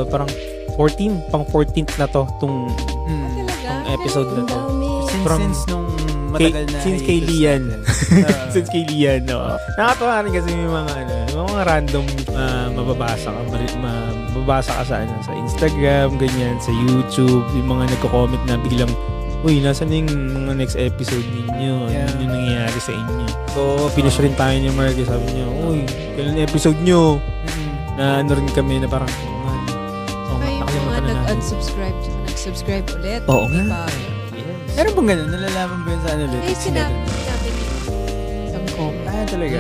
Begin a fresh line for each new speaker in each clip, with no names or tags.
parang 14th na to tong episode na to.
Since nung matagal na.
Since kay Lian. Since kay Lian, no. Nakatawa rin kasi yung mga random mababasa ka sa Instagram, ganyan, sa YouTube, yung mga nagko-comment na biglang, uy, nasan yung mga next episode ninyo? Ano yung nangyayari sa inyo? So, pinush rin tayo ni Mark. Sabi niya, uy, kailan episode nyo? Na ano rin kami na parang,
yung mga nag-unsubscribe, nag-subscribe ulit.
Oo nga.
Meron bang ganun? Nalalaman ba yun sa analytics?
Ay, sinabi isang comment.
Ah, talaga?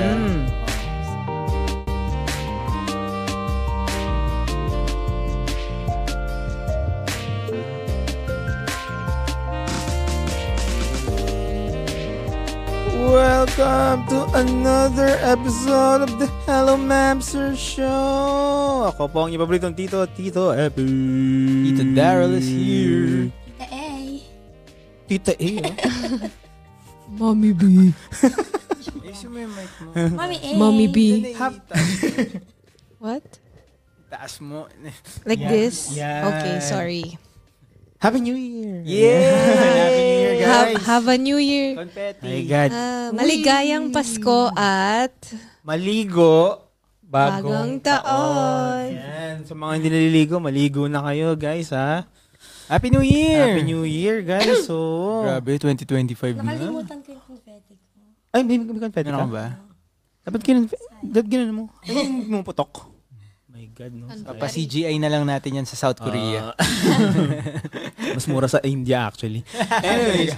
Welcome to another episode of the Hello Mamster Show. Ako po ang inyong paboritong Tito Epi.
Tito Daryl is here.
Tita A.
Mommy B.
Ayusin mo yung mic mo.
Mommy B. What?
Taas mo.
Like this?
Yeah.
Okay, sorry.
Happy New Year.
Yeah! Happy New Year, guys.
Have a New Year.
Confetti.
My God.
Maligayang Pasko at
Maligo.
Bagong taon.
Yan. Sa mga hindi naliligo, maligo na kayo, guys, ha?
Happy New Year!
Happy New Year, guys. So,
Grabe, 2025 na.
Nakalimutan ko yung confetti ko.
Ay, may confetti
Ano
ka?
ba?
Dapat gano'n mo. Ay, mo putok. My God, no?
Pa-CGI na lang natin yan sa South Korea.
Mas mura sa India, actually. Anyways.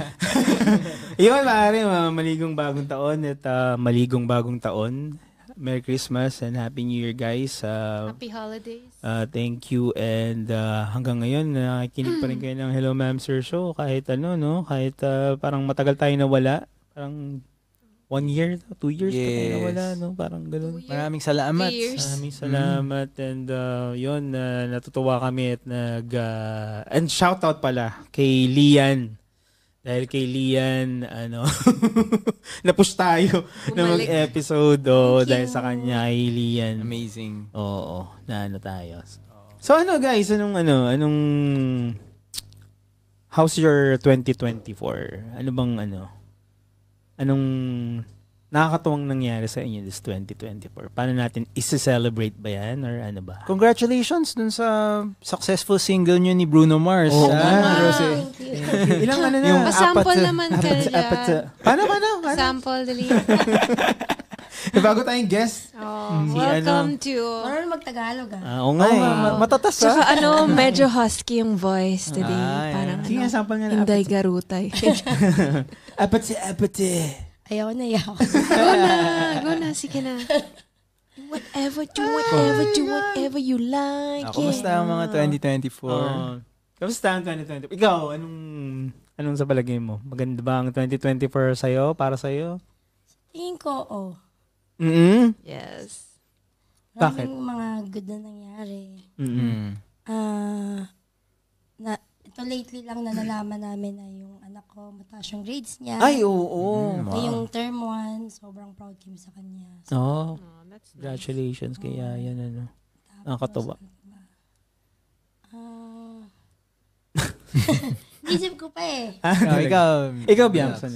Yun, maaari, maligong bagong taon at maligong bagong taon. Merry Christmas and Happy New Year, guys.
Happy Holidays.
Thank you and hanggang ngayon nakikinig pa rin kayo ng Hello Mamster Show kahit kahit parang matagal tayo nawala, parang 1 year, 2 years pa tayo nawala, no? Parang ganoon.
Maraming salamat.
Maraming salamat and yun, natutuwa kami at and shoutout pala kay Lian. Dahil kay Lian, napush tayo na mag-episode dahil sa kanya kay Lian.
Amazing.
Oo, na tayo. So guys, how's your 2024? Anong nakakatuwang nangyari sa inyo this 2024? Paano natin isi-celebrate ba yan or ano ba?
Congratulations dun sa successful single nyo ni Bruno Mars.
Ilang na?
Yung sample naman ka dyan.
Paano?
Sample, dali.
Bago tayong guest.
Welcome to...
Marunong mag-Tagalog
Oo nga matatas ka.
Tsaka medyo husky yung voice today. Parang
sample nga na.
Inday Garutay.
Apate.
Ayaw na.
Go na, sige na. Whatever you like.
Kumusta ang mga 2024?
Kamusta ang 2024? Ikaw, anong sa palagay mo? Maganda ba ang 2024 sa'yo, para sa'yo?
Tingin ko,
Yes.
Bakit?
Maraming mga good na nangyari. Ito lately lang na nalaman namin na yung anak ko, mataas yung grades niya.
Ay, oo.
Yung term 1, sobrang proud kami sa kanya.
That's
Congratulations kaya yan nakakatuwa.
Isip ko pa eh.
Ikaw,
Bianca,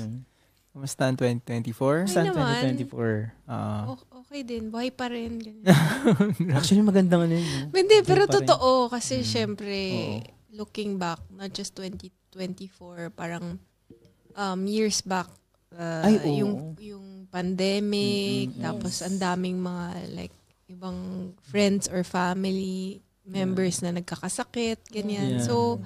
kumusta ang 2024?
Saan
naman.
2024?
Okay din, buhay pa rin.
Actually, magandang yun.
Hindi, pero totoo kasi syempre, looking back, not just 2024, parang years back, yung pandemic, tapos ang daming mga like ibang friends or family members na nagkakasakit, ganyan. So,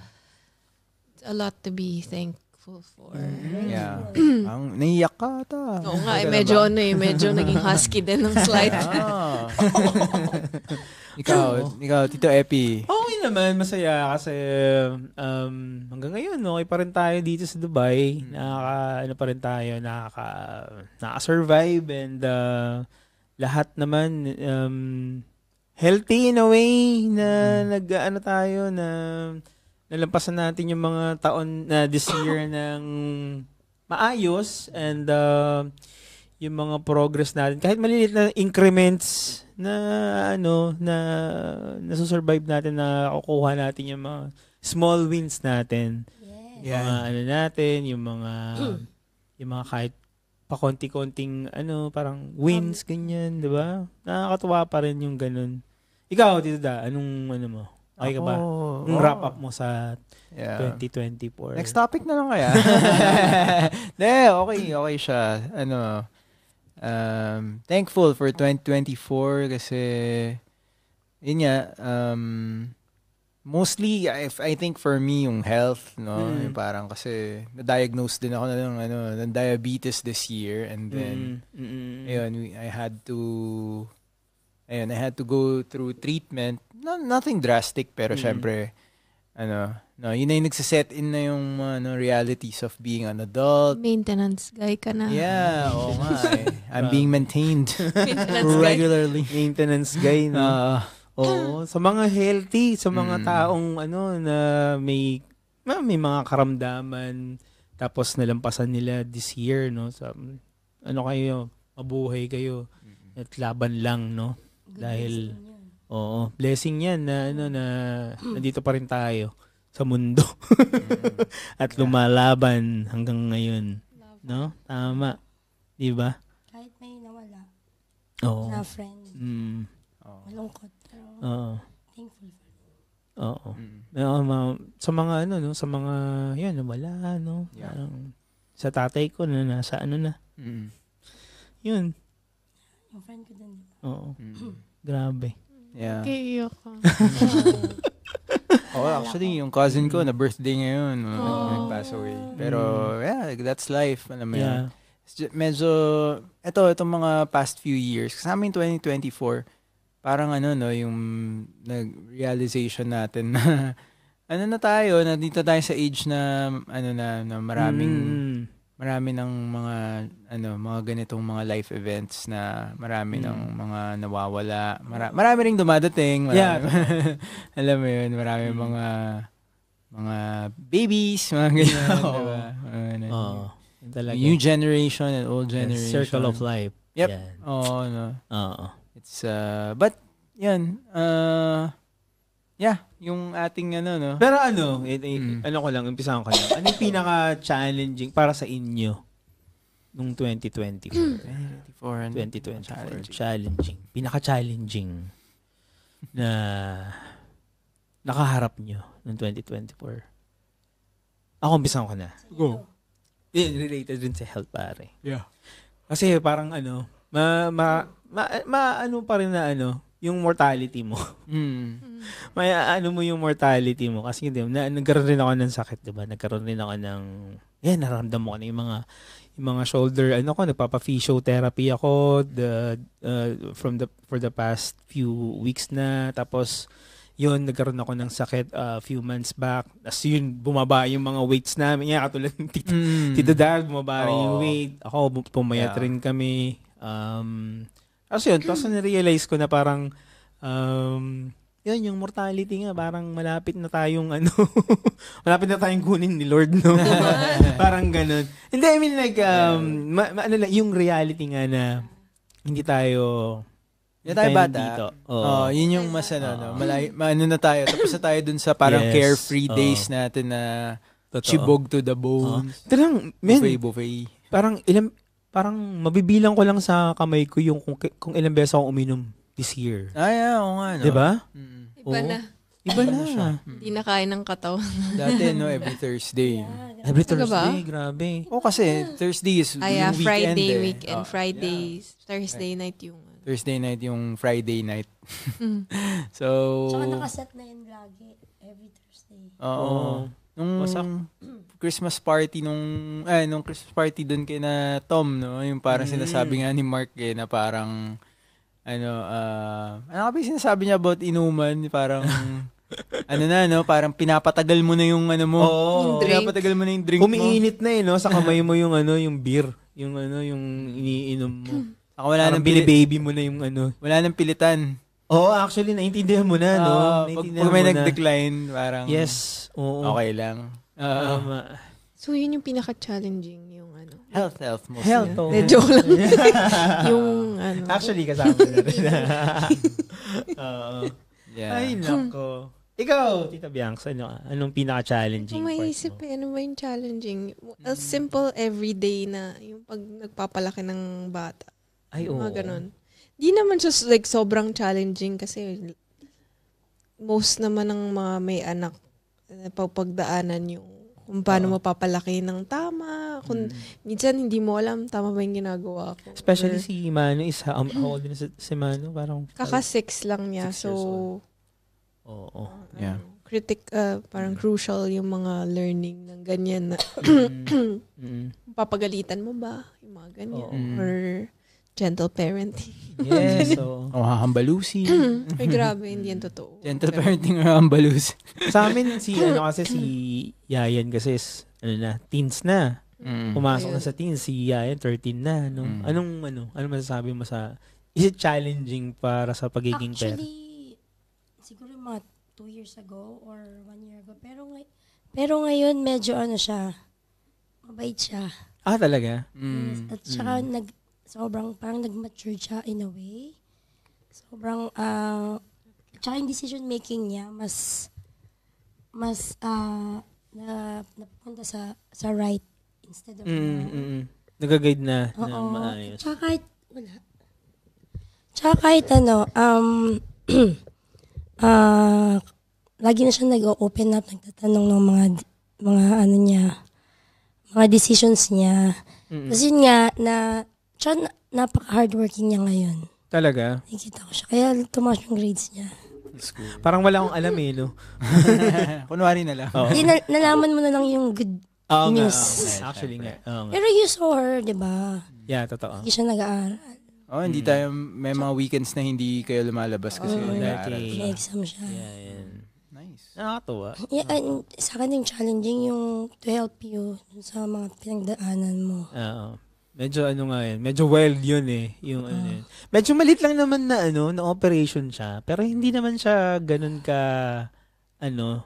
it's a lot to be thankful for.
Yeah. Ang naiyak ka ata.
Oo nga, medyo naging husky din ng slide.
Ikaw, Tito Epi.
Okay naman, masaya kasi hanggang ngayon, okay pa rin tayo dito sa Dubai. Nakaka-survive and lahat naman healthy in a way na nalampasan natin yung mga taon na this year ng maayos and yung mga progress natin. Kahit maliliit na increments na nasusurvive natin, na kukuha natin yung mga small wins natin.
Yes.
Mga natin, yung mga kahit pakonti-konting parang wins, ganyan, di ba? Nakakatuwa pa rin yung ganun. Ikaw, Tito Da, anong mo? Okay ka ba? Yung wrap up mo sa 2024.
Next topic na lang kaya. Okay siya. Thankful for 2024 kasi yun nga, mostly I think for me yung health, no, yung parang kasi na-diagnose din ako ng diabetes this year, and then I had to go through treatment. Nothing drastic, pero syempre yun na yung nagsiset in na yung realities of being an adult.
Maintenance guy ka na.
Yeah, oo nga I'm being maintained
Maintenance guy.
regularly.
Maintenance guy, no? Oo, sa mga healthy, sa mga taong na may mga karamdaman, tapos nalampasan nila this year, no? Sa kayo, mabuhay kayo at laban lang, no? Dahil blessing 'yan na nandito pa rin tayo sa mundo. At lumalaban hanggang ngayon, no? Tama. 'Di ba?
Kahit may nawala
Oo.
na friend. Malungkot. Pero thankful.
Oo. Sa mga sa mga yan wala, no? Parang sa tatay ko na nasa na. Yun.
Yung friend ko din.
Oo. Grabe.
Yeah.
Kaya ka.
Actually, yung cousin ko na birthday ngayon, nag-pass away. Pero that's life, alam mo yan. Medyo itong mga past few years, sa amin 2024, parang yung nag-realization natin na na tayo, nandito tayo sa age na na marami ng mga mga ganitong mga life events, na marami ng mga nawawala, marami ring dumadating, alam mo yun, marami mga babies, mga ganyan, diba? New generation and old generation.
Circle of life.
Yep.
Yan.
It's but yan, yung ating
Pero ko lang, umpisahan ko lang. Ano yung pinaka-challenging para sa inyo nung 2024? 2024. Challenging. Pinaka-challenging na nakaharap nyo nung 2024. Ako, umpisahan ko na. Go. Related rin sa health, pare.
Yeah.
Kasi parang pa rin na yung mortality mo. May mo yung mortality mo kasi nagkaroon rin ako ng sakit, 'di ba? Nagkaroon rin ako ng naramdaman ko na yung mga shoulder nagpapa-physiotherapy ako for the past few weeks na, tapos yun, nagkaroon ako ng sakit few months back. Tapos yun, bumaba yung mga weights namin. Yan, katulad ng Tito Dad, bumaba rin yung weight. Ako, pumayat rin kami. Tapos na-realize ko na parang, yun, yung mortality nga, parang malapit na tayong malapit na tayong kunin ni Lord, no? Parang ganun. Hindi, I mean like, yung reality nga na hindi tayo
bata. Yun yung mas na tayo. Tapos na tayo dun sa parang carefree days natin na chibog to the bone.
Talagang,
Buffet.
Parang mabibilang ko lang sa kamay ko yung kung ilang beses ako uminom this year.
Oo nga, no?
Diba?
Iba na.
Iba na.
Hindi na kaya ng katawan.
Dati, every Thursday.
Every Thursday, grabe.
Kasi Thursday is yung weekend.
Weekend. Fridays. Thursday night yung
Thursday night yung Friday night. So,
tsaka nakaset na yun lagi. Every Thursday.
Oo. Nung Christmas party nung Christmas party doon kay na Tom, no, yung parang sinasabi nga ni Mark na parang ano ba sinasabi niya about inuman, parang parang pinapatagal mo na yung mo. Pinapatagal mo na yung drink mo.
Umiinit na no, sa kamay mo yung yung beer, yung iniinom mo.
Ako wala nang
baby mo na yung
wala nang pilitan.
Actually naintindihan mo na, no?
Pag may nag-decline, parang
yes, oo.
Okay lang.
So, yun yung pinaka-challenging yung
Health mostly.
Health, oh.
De, joke lang. Yung ano.
Actually, kasama na rin.
Yeah.
Ay, nako. Ikaw, Tita Bianx, anong pinaka-challenging
Kung
part
maisip
mo?
ano ba yung challenging? A simple everyday na yung pag nagpapalaki ng bata.
Ay, oo.
Mga ganun. Di naman siya like sobrang challenging kasi most naman ng mga may anak pagdaanan yung kung paano mapapalaki ng tama. Kung minsan hindi mo alam tama ba yung ginagawa ko.
Especially si Mano is, how old na si Mano? Parang,
Kaka-6 lang niya.
6 years
So,
old. Oo.
Yeah.
parang crucial yung mga learning ng ganyan na papagalitan mo ba? Yung mga ganyan. Or gentle parenting.
Yes, so.
Hahambalusi.
Ay, grabe, hindi yan totoo.
Gentle parenting or hahambalusi.
Sa amin, si Yayan kasi is, teens na. Pumasok na sa teens, si Yayan, 13 na. No? Ano masasabi mo sa, is it challenging para sa pagiging parent?
Actually, siguro mga 2 years ago or 1 year ago. Pero ngayon, medyo siya, mabait siya.
Ah, talaga?
Yes. At saka sobrang parang nag-mature siya in a way. Sobrang, tsaka yung decision making niya, mas napunta sa right instead of
Nag-guide na
oo.
maayos.
Tsaka kahit lagi na siya nag-open up, nagtatanong ng mga mga decisions niya. Kasi yun nga, tsaka napaka-hardworking niya ngayon.
Talaga?
Nakikita ko siya. Kaya tumaas yung grades niya.
Parang wala akong alam no?
Kunwari na lang.
Hindi, nalaman mo na lang yung good news.
Actually nga.
Pero you saw her, di ba?
Yeah, totoo.
Hindi siya nag-aaral.
Hindi tayo, may mga weekends na hindi kayo lumalabas kasi nag-aaral.
May-exam siya.
Yan.
Nice.
Nakakatuwa.
Yeah, sa akin yung challenging yung to help you dun sa mga pinagdaanan mo.
Oo. Medyo medyo wild yun yung yun. Medyo malit lang naman na na operation siya, pero hindi naman siya ganun ganun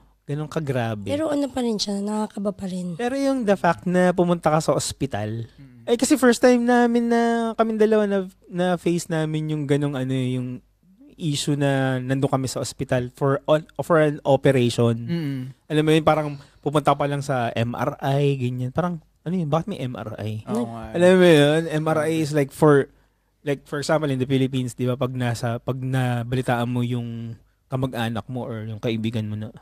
ka grabe.
Pero pa rin siya, nakakaba pa rin.
Pero yung the fact na pumunta ka sa ospital, kasi first time namin na kaming dalawa na face namin yung ganung yung issue na nandun kami sa ospital for an operation. Alam mo yun, parang pumunta pa lang sa MRI, ganyan. Parang, bakit may MRI? Alam mo yun, MRI is like for example in the Philippines, di ba, pag nabalitaan mo yung kamag-anak mo or yung kaibigan mo na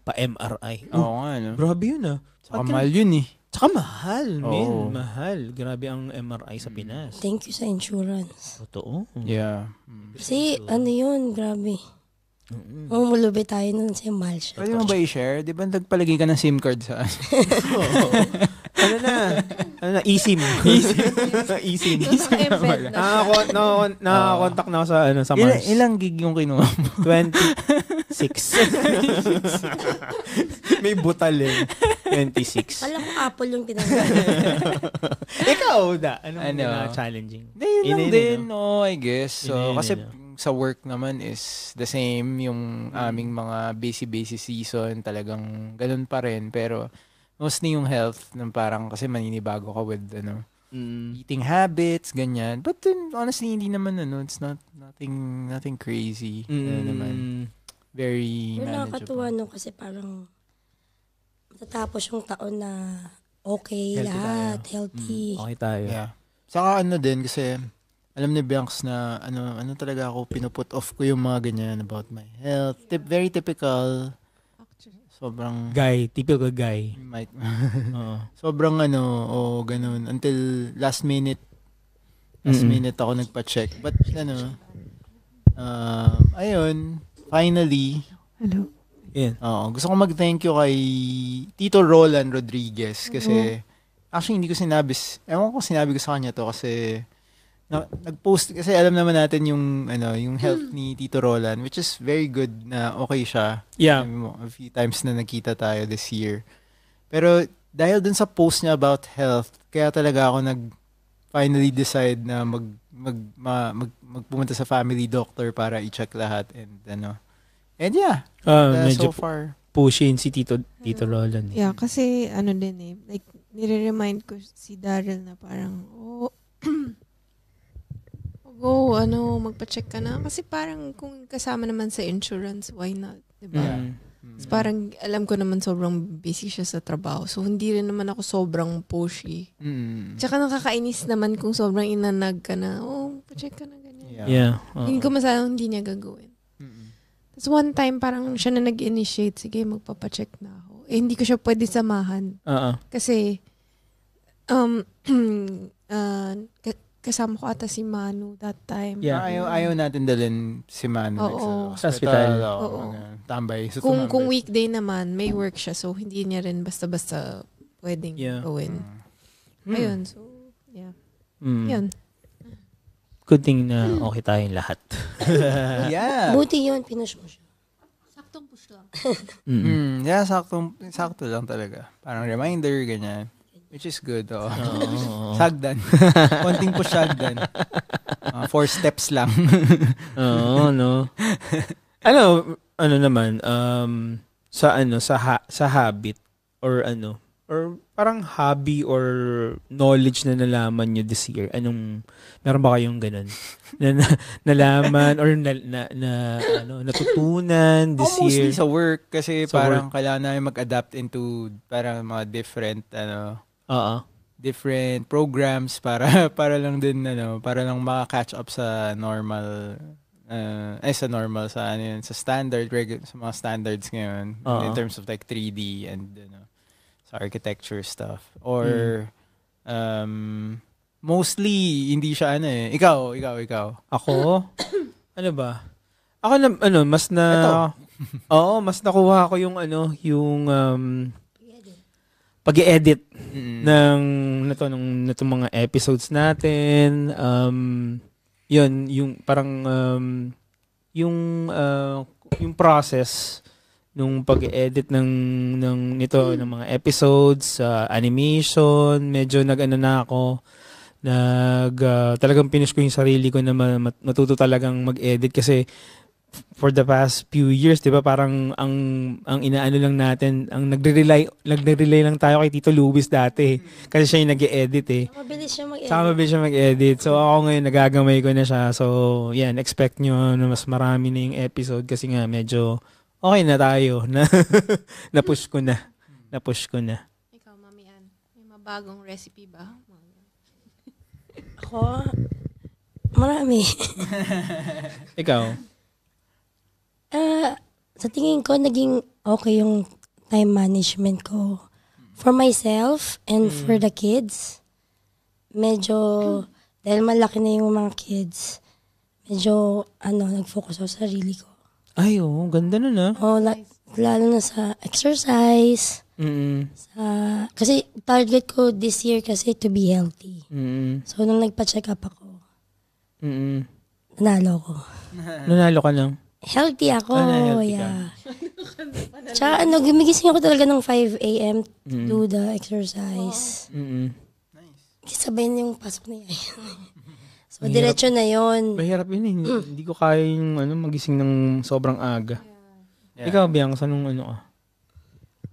pa-MRI.
Oo nga,
Grabe yun
Saka mahal yun
Tsaka mahal, mahal. Grabe ang MRI sa Pinas.
Thank you sa insurance.
Totoo.
Yeah.
Kasi yun, grabe. Mamulubi tayo nun sa mahal siya.
Pwede mo ba i-share? Di ba nagpalagay ka ng SIM card sa
eSIM. eSIM. Nakakontak na ako sa Mars.
Ilang gig yung kinuha mo?
26. May butal 26.
Alam ko Apple yung pinagawa.
Ikaw, Anong challenging?
Yun din, I guess. So, kasi sa work naman is the same. Yung aming mga busy season, talagang ganun pa rin. Pero, mostly yung health, parang kasi maninibago ka with, eating habits, ganyan. But then, honestly, hindi naman, it's nothing crazy. Naman. Very manageable.
Nakakatuwa, kasi parang matatapos yung taon na okay,
healthy
lahat,
tayo.
healthy.
Okay tayo.
Yeah. Saka din, kasi alam ni Bianx na ano talaga ako, pinuput off ko yung mga ganyan about my health. Very typical. Sobrang
typical guy.
Sobrang ganun. Until last minute ako nagpa-check. But ayun, finally.
Hello.
Yeah.
Gusto ko mag-thank you kay Tito Roland Rodriguez kasi actually hindi ko sinabi ko sa kanya to kasi nag-post kasi alam naman natin yung health ni Tito Roland, which is very good na okay siya.
Yeah.
A few times na nagkita tayo this year. Pero dahil dun sa post niya about health, kaya talaga ako finally decide na magpumunta sa family doctor para i-check lahat and yeah.
Medyo
so far
pushin si Tito Roland.
Yeah, kasi din like nire-remind ko si Daryl na parang, magpa-check ka na. Kasi parang kung kasama naman sa insurance, why not? Diba?
Yeah.
Parang alam ko naman sobrang busy siya sa trabaho. So, hindi rin naman ako sobrang pushy. Tsaka nakakainis naman kung sobrang inanag ka na, pa-check ka na ganyan.
Yeah.
Hindi ko masalang hindi niya gagawin. Tapos one time, parang siya na nag-initiate, sige, magpapacheck na ako. Hindi ko siya pwede samahan. Kasi, kasama ko ata si Manu that time.
Yeah. Ayaw natin dalhin si Manu
sa hospital.
Tambay. So
Kung weekday naman, may work siya. So, hindi niya rin basta-basta pwedeng gawin. Ayun. So, yeah. Yun.
Good thing na okay tayong lahat.
Yeah.
Buti yun, pinush mo siya.
Saktong push lang.
Yeah, sakto lang talaga. Parang reminder, ganyan. Which is good, Sagdan. Konting push sagdan. 4 steps lang.
No. Ano naman, sa habit, or parang hobby or knowledge na nalaman nyo this year? Meron ba kayong ganun? Nalaman or natutunan this year?
Mostly sa work kasi parang kailangan namin mag-adapt into parang mga different different programs para lang din para lang maka-catch up sa normal sa standard sa mga standards ngayon in terms of like 3D and sa architecture stuff or mostly hindi siya ikaw
ako ano ba ako mas nakuha ko yung pag-i-edit ng mga episodes natin. Yun, yung parang yung process nung pag-edit ng mga episodes, animation, medyo na ako. Talagang pinush ko yung sarili ko na matuto talagang mag-edit kasi for the past few years, 'di ba, parang ang inaano lang natin, ang nagre-rely lang tayo kay Tito Luis dati kasi siya yung nag-e-edit .
Mabilis siya mag-edit.
Mabilis siya mag-edit. So ako ngayon nagagamay ko na siya. So, yan, expect nyo na mas marami na yung episode kasi nga medyo okay na tayo na na-push ko na.
Ikaw, Mami Ann, may mabagong recipe ba?
Ako, marami.
Ikaw?
Sa tingin ko, naging okay yung time management ko. For myself and for the kids, medyo, dahil malaki na yung mga kids, medyo, nag-focus ako sa sarili ko.
Ay, ganda nun
Lalo na sa exercise. Kasi target ko this year kasi to be healthy. So, nung nagpa-check up ako, nanalo ko.
Nanalo ka lang?
Healthy ako,
healthy
yeah. Tsaka gumigising ako talaga ng 5 a.m. to do the exercise.
Nice.
Sabay na yung pasok na yan. So, diretso na yon.
Mahirap yun . Hindi ko kaya yung magising ng sobrang aga. Yeah. Ikaw, Biang, sa nung ka?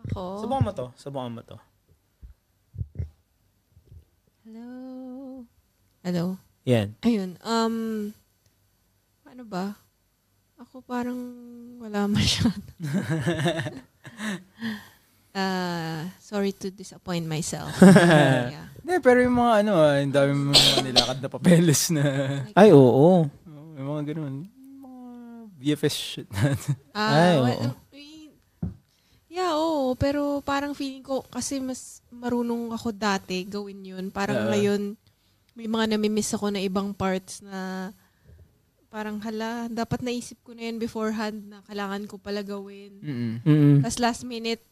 Ako?
Subukan mo to.
Hello?
Yan.
Ayun. Ano ba? Ako parang wala masyado. Sorry to disappoint myself. Yeah.
Pero yung mga yung dami mga nilakad na papeles na.
Ay, oo.
Yung mga ganun. Mga VFS shit natin.
Yeah, oo. Pero parang feeling ko, kasi mas marunong ako dati gawin yun. Parang ngayon, may mga namimiss ako na ibang parts na parang dapat naisip ko na yun beforehand na kailangan ko pala gawin. Tapos last minute,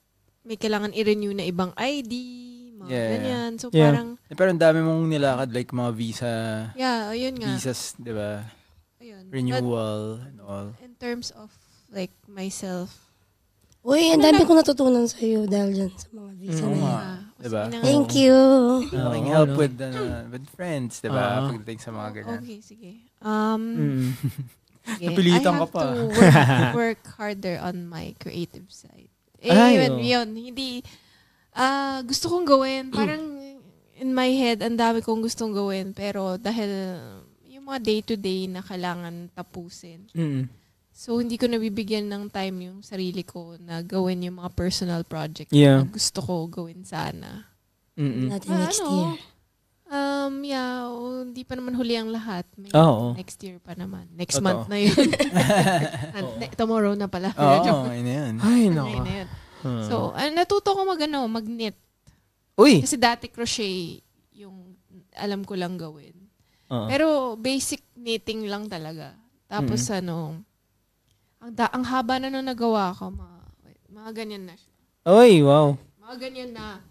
may kailangan i-renew na ibang ID, mga ganyan. So parang...
Pero ang dami mong nilakad, like mga visa.
Yeah, ayun nga.
Visas, di ba?
Ayun.
Renewal and all.
In terms of like myself.
Uy, ang dami ko natutunan sa iyo dahil dyan sa mga visa na yan.
Diba?
Thank you.
Making help with friends, di ba? Pagdating sa mga ganyan.
Okay, sige.
Napilitan ka pa.
I have to work harder on my creative side. Yun. Hindi, Gusto kong gawin. Parang in my head, ang dami kong gustong gawin. Pero dahil yung mga day-to-day na kailangan tapusin. So, hindi ko nabibigyan ng time yung sarili ko na gawin yung mga personal project na gusto ko gawin sana.
Natin next year.
Hindi pa naman huli ang lahat. May next year pa naman. Next month na yun. Tomorrow na pala.
Ayun na yun.
Ay, no.
So, natuto ko mag-knit.
Uy!
Kasi dati crochet yung alam ko lang gawin. Pero basic knitting lang talaga. Tapos ang haba na nung nagawa ko, mga ganyan na siya.
Uy, wow.
Mga ganyan na.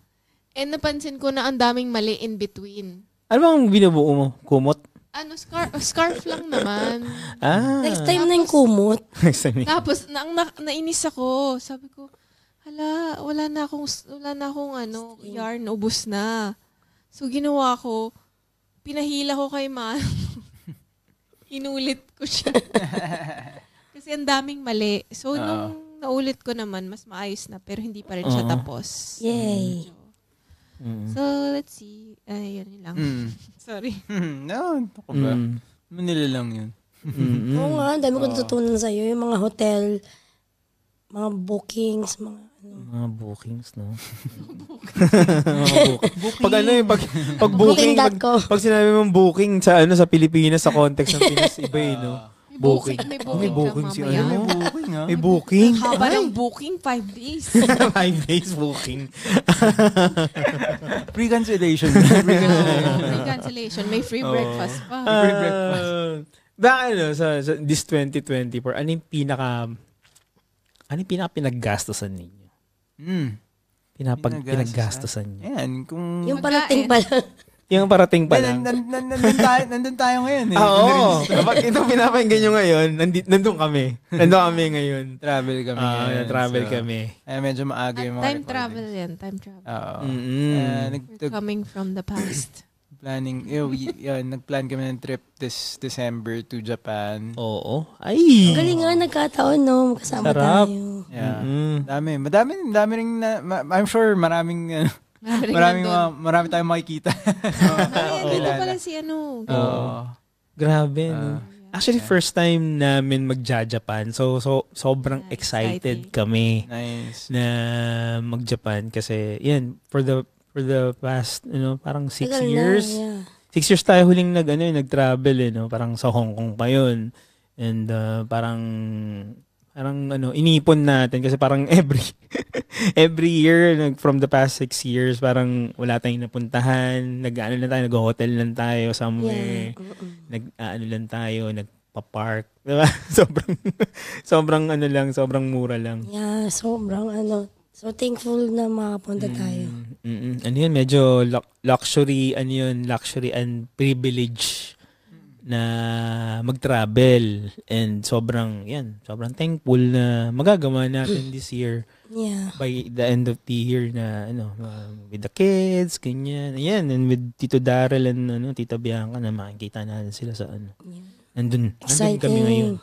And napansin ko na ang daming mali in between.
Ano bang binubuo mo? Kumot?
Scarf lang naman.
Next time na yung kumot.
Tapos, nainis ako. Sabi ko, wala na akong yarn, ubos na. So, ginawa ko, pinahila ko kay Ma. Inulit ko siya. Kasi ang daming mali. So, nung naulit ko naman, mas maayos na, pero hindi pa rin siya tapos.
Yay.
So, let's see. Yun lang. Sorry.
No, ako ba? Manila lang yun.
Oo nga, dami ko natutunan sa'yo. Yung mga hotel, mga bookings,
mga bookings, no? Pag booking, pag sinabi mong booking sa Pilipinas, sa context ng Pinas, iba no? Booking.
May booking
si
ano?
May booking.
Haba ng booking, 5 days.
5 days booking.
Free cancellation.
Free cancellation. May free breakfast pa.
Free breakfast.
Baka sa this 2024, ano yung pinaggastosan ninyo? Pinaggastosan niyo.
Yan,
yung parating pa lang.
Yung parating pa lang.
Nandun tayo ngayon.
Oo. Kapag ito pinapakinggan nyo ngayon, nandun kami. Nandun kami ngayon.
Travel kami ngayon.
Travel kami.
Medyo maaga yung mga
time travel yan. Time travel.
Oo.
We're coming from the past.
Planning, nagplan kami ng trip this December to Japan.
Oo. Ay!
Galing nga, nagkataon, no? Kasama
sarap.
tayo.
Yeah. Madami rin I'm sure marami tayong makikita.
Dito pala si
Grabe, no? Actually, first time namin magja-Japan. So sobrang excited kami na mag-Japan. Kasi, yan, for the past, parang 6 years. 6 years tayo huling nag-travel, parang sa Hong Kong pa yun. And parang inipon natin kasi parang every year from the past 6 years parang wala tayong napuntahan, nag-hotel lang tayo somewhere. Lang tayo, nagpa-park, diba? sobrang sobrang mura lang.
Yeah, sobrang so thankful na makapunta tayo.
Ano yun, medyo luxury and privilege na mag-travel, and sobrang thankful na magagawa natin this year.
Yeah.
By the end of the year na with the kids, ganyan. Ayan, and with Tito Darrell and Tita Bianca na makikita natin sila sa Nandun kami ngayon.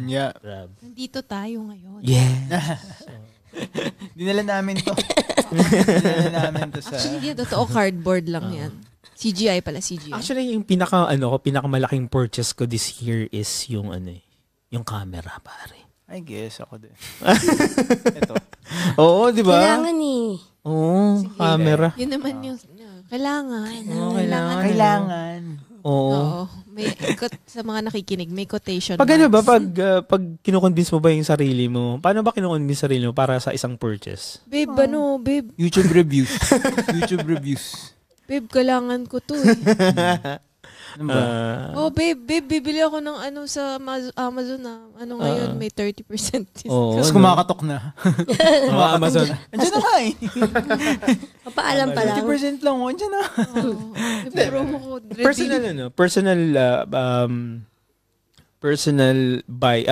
Yeah.
Nandito tayo ngayon.
Yeah.
Dinala namin to. Sa...
Actually, totoo cardboard lang yan. CGI pala, CGI.
Actually, yung pinakamalaking purchase ko this year is yung yung camera, pare.
I guess ako din.
Ito. Oo, di ba?
Kailangan
Oo, camera.
Yun naman yung kailangan.
Kailangan.
Oo.
May sa mga nakikinig, may quotation.
Pag ba, pag kinukonvince mo ba yung sarili mo, paano ba kinukonvince sarili mo para sa isang purchase?
Babe, babe.
YouTube reviews.
Babe, kailangan ko to babe, bibili ako ng sa Amazon na. Ngayon, may 30% discount.
Tapos kumakatok na.
Amazon.
Andiyan na nga
Papaalam pa lang.
50% lang. Andiyan na.
Promo ko.
Personal buy,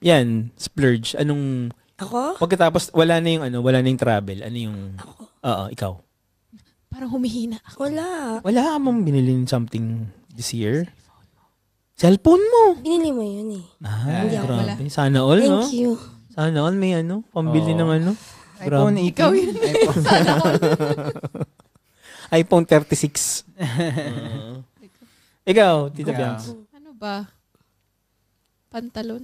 yan, splurge. Anong,
ako?
Pagkatapos, wala na yung travel. Ano yung,
ako?
Ikaw.
Parang humihina ako.
Wala ka mong binili something this year? Cellphone mo.
Binili mo yun
Hindi ako
grabe. Sana all,
Thank you.
Sana all may pambili ng
iPhone 18.
Ikaw yun. Sana all.
iPhone 36. Ikaw, Tita
Ikaw.
Bianx.
Ano ba? Pantalon.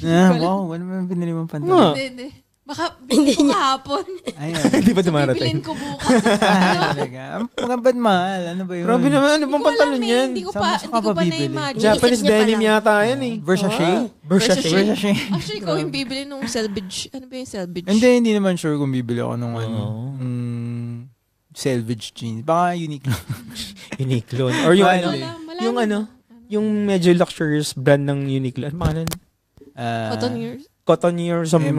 Wow, ano ba pinili mong pantalon?
Hindi. Baka bilhin ko kahapon.
Ayun.
Hindi pa dumarating.
Bibilin ko bukas.
Talaga. Mga bad mahal. Ano ba yun?
Grabe naman, ano bang pantalon yan?
Hindi ko
Saan
pa
mo bibili?
na-imagine.
Japanese
Isip niya pa
denim
lang.
yata yan eh.
Versace?
Versace.
Actually, ikaw yung bibili nung selvage. Ano ba yung selvage?
Hindi naman sure kung bibili ako nung selvage jeans. Baka unique lang.
Uniqlo. Or yung ano,
Wala
yung
naman.
ano, yung medyo luxurious brand ng Uniqlo. Ano pangalan?
Cotton years.
Cotonnier or something.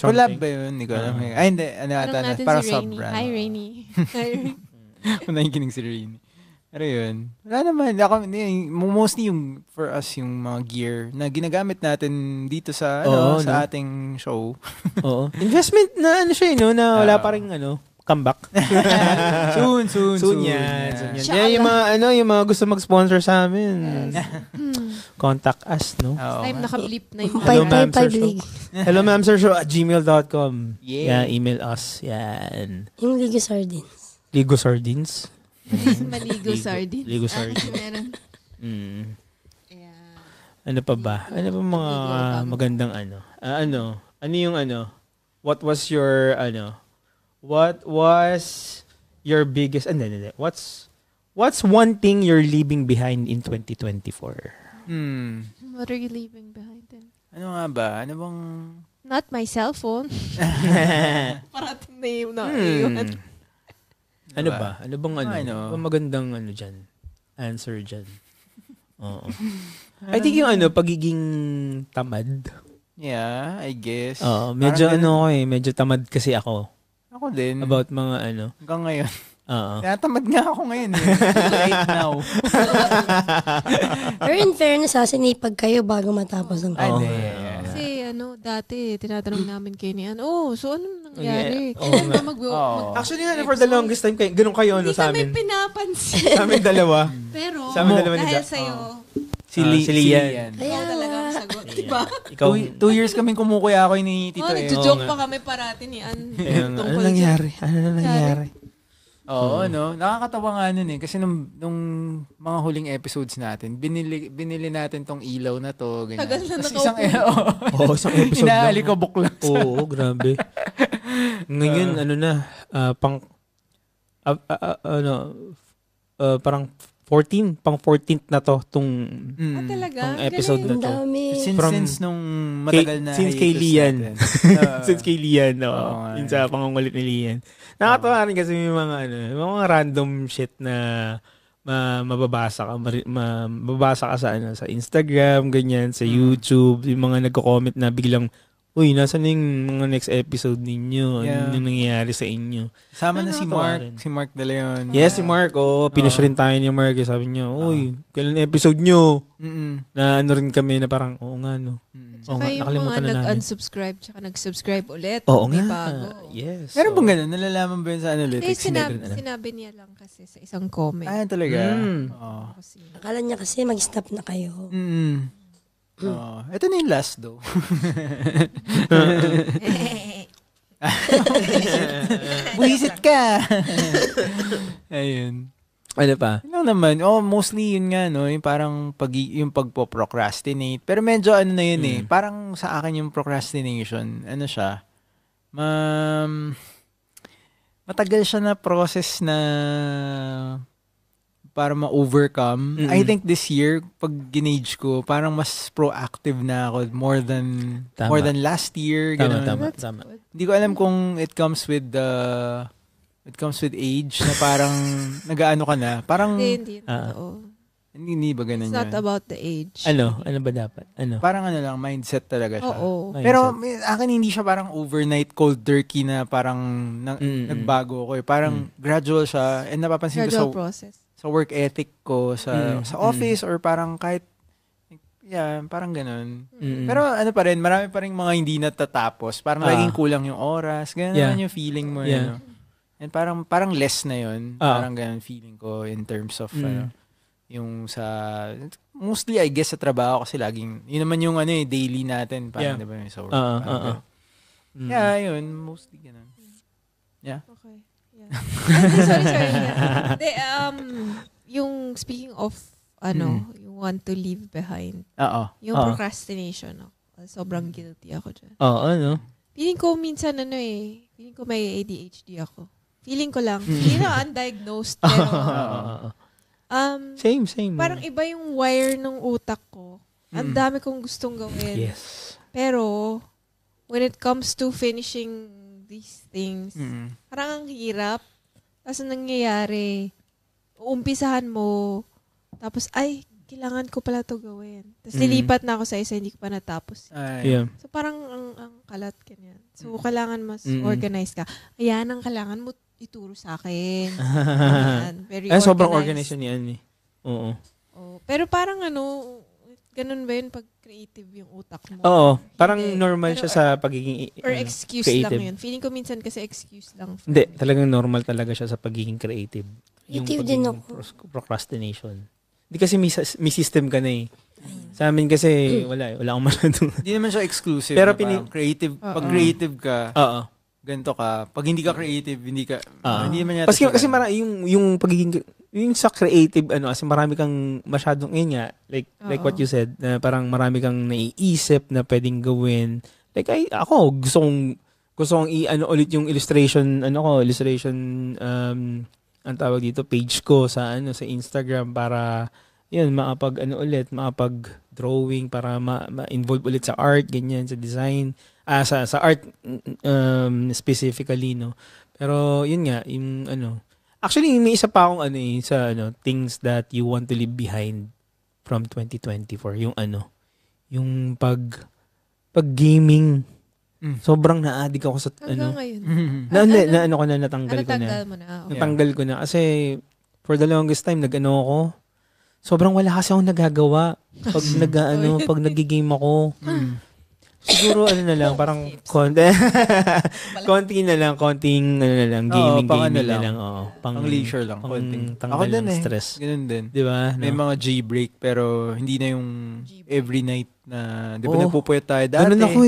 Collab ba yun? Hindi ko alam. Ay, hindi. Ano ata
Tanong
na.
natin
Para
si Rainy.
sub-brand.
Hi, Rainy.
Kung nakikinig si Rainy. Pero yun. Wala naman. Mostly yung, for us, yung mga gear na ginagamit natin dito sa, sa ating show.
Oo. Investment na ano siya, no? Na wala pa rin, comeback.
Soon
yan. Yan yung mga, yung mga gusto mag-sponsor sa amin. Contact us, no?
Time naka-blip na yung
Hello, ma'am, sir.
League.
Hello, ma'am, sir. Show at gmail.com.
Yeah.
Email us. Yan.
Yung Ligo Sardines.
Ligo Sardines.
Maligo sardines.
Ligo Sardines.
Meron.
Ano pa ba? Ano pa mga magandang ano yung what was your biggest, what's one thing you're leaving behind in 2024?
What are you leaving behind then?
Ano nga ba? Ano bang...
Not my cell phone. Parating na yung naiiwan.
Ano ba? Ano bang
Ano
bang magandang dyan? Answer dyan. Oo. I think yung pagiging tamad.
Yeah, I guess.
Oo, medyo medyo tamad kasi ako.
Ako din.
About mga
Hanggang ngayon.
Oo.
Tamad nga ako ngayon eh. Right now.
Pero in fairness, sinipag kayo bago matapos ang
Ay,
Kasi dati, tinatanong namin kayo ni so anong nangyari?
Yeah. Actually, for the longest time, ganun kayo sa amin.
Hindi kami pinapansin.
Sa amin dalawa.
Pero,
Sa amin dalawa ni
dahil
Jack.
sa'yo,
Si Lian.
ikaw talaga ang sagot, diba?
Ikaw,
2 years kaming kumukuya ako ni Tito
Nagjo-joke pa kami parati ni Ann.
ano nangyari?
Oo, nakakatawa nga nun eh. Kasi nung mga huling episodes natin, binili natin tong ilaw na to. Ganyan.
Tagal na
Tas
nakaupo.
isang
episode lang.
Inaalikabok lang.
Oo, grabe. Ngayon, parang 14, pang 14th na to tong
Talaga?
episode na
Ang
to.
dami.
Since nung matagal na
since kay Lian.
natin.
Since kay Lian,
nga.
yun sa pangungulit ni Lian. Nakatawa rin kasi may mga random shit na mababasa ka sa Instagram, ganyan, sa YouTube, yung mga nagko-comment na biglang, uy, nasan yung mga next episode ninyo? Ano yung nangyayari sa inyo?
Sama na si Mark. Si Mark De Leon.
Yes, si Mark. Pinush rin tayo ni Mark. Sabi niya, uy, kailan episode nyo? Na rin kami na parang, oo nga, no.
Saka yung mga nag-unsubscribe tsaka nag-subscribe ulit.
Oo
may
nga.
bago.
Yes.
Meron bang ganun? Nalalaman ba yun sa analytics?
Sinabi niya lang kasi sa isang comment.
Talaga?
Akala niya kasi mag-stop na kayo.
Ito na yung last though. Buisit ka! Ayun.
Ano pa?
Ano naman, mostly yun nga, no, yung parang yung pagpo-procrastinate. Pero medyo na yun eh, parang sa akin yung procrastination, siya, matagal siya na process na para ma-overcome. I think this year, pag ginage ko, parang mas proactive na ako more than last year.
Tama.
Hindi ko alam kung it comes with age na parang nag-aano ka na. Parang
Hindi totoo.
hindi ba ganun
It's not
yun?
about the age.
Ano ba dapat?
Parang lang, mindset talaga siya.
Oo.
Pero akin hindi siya parang overnight cold turkey na parang nagbago ko. Parang gradual siya. And napapansin ko
process.
sa work ethic ko, sa office, or parang kahit, parang ganun. Pero pa rin, marami pa rin mga hindi natatapos. Parang laging kulang yung oras. Ganun naman yung feeling mo. And parang less na yun. Parang ganun feeling ko in terms of, yung sa, mostly I guess sa trabaho kasi laging, yun naman yung daily natin. Parang diba yung sa work. Yeah, yun. Mostly ganun. Yeah.
Okay. Yeah. Sorry. Yeah. Yung speaking of, you want to leave behind.
Oo.
Yung procrastination, sobrang guilty ako dyan. Feeling ko minsan, feeling ko may ADHD ako. Feeling ko lang. Feeling ko undiagnosed, pero,
same.
parang iba yung wire ng utak ko. Ang dami kong gustong gawin.
Yes.
Pero, when it comes to finishing these things, parang ang hirap. Tapos nangyayari, uumpisahan mo, tapos, kailangan ko pala to gawin. Tapos lilipat na ako sa isa, hindi ko pa natapos.
Yeah.
So parang ang kalat ganyan. So kailangan mas organized ka. Ayan ang kailangan mo ituro sa akin. Very organized.
Sobrang organized ni Annie. Oo.
Pero parang ganun ba yun pag creative yung utak mo?
Oo. Parang normal siya sa pagiging
or excuse
creative.
lang yun. Feeling ko minsan kasi excuse lang.
Hindi. Talagang normal talaga siya sa pagiging creative.
Creative din ako.
Procrastination. Hindi kasi may system ka na eh. Sa amin kasi wala akong masyadong.
Hindi naman siya exclusive.
Pero
creative, pag creative ka, ganito ka. Pag hindi ka creative, hindi ka, hindi naman yata.
Kasi yung pagiging, yung sa creative, kasi marami kang masyadong, like what you said, na parang marami kang naiisip na pwedeng gawin. Like, ako, gusto kong ulit yung illustration, ang tawag dito, page ko sa Instagram para yun makapag drawing para ma-involve ulit sa art, ganyan, sa design, sa art specifically, no. Pero yun nga, yung actually may isa pa akong sa things that you want to leave behind from 2024, yung yung pag gaming. Sobrang na-addict ako sa
ngayon.
Natanggal ko na.
Okay.
Natanggal ko na kasi for the longest time ako. Sobrang wala kasi akong nagagawa pag pag nagigame ako. Siguro na lang parang konting gaming na lang.
Pang leisure lang, konting.
Ako din stress.
Ganun din.
'Di ba?
May mga G-break pero hindi na yung every night na 'di ba nagpupuyat tayo dati.
Ganun ako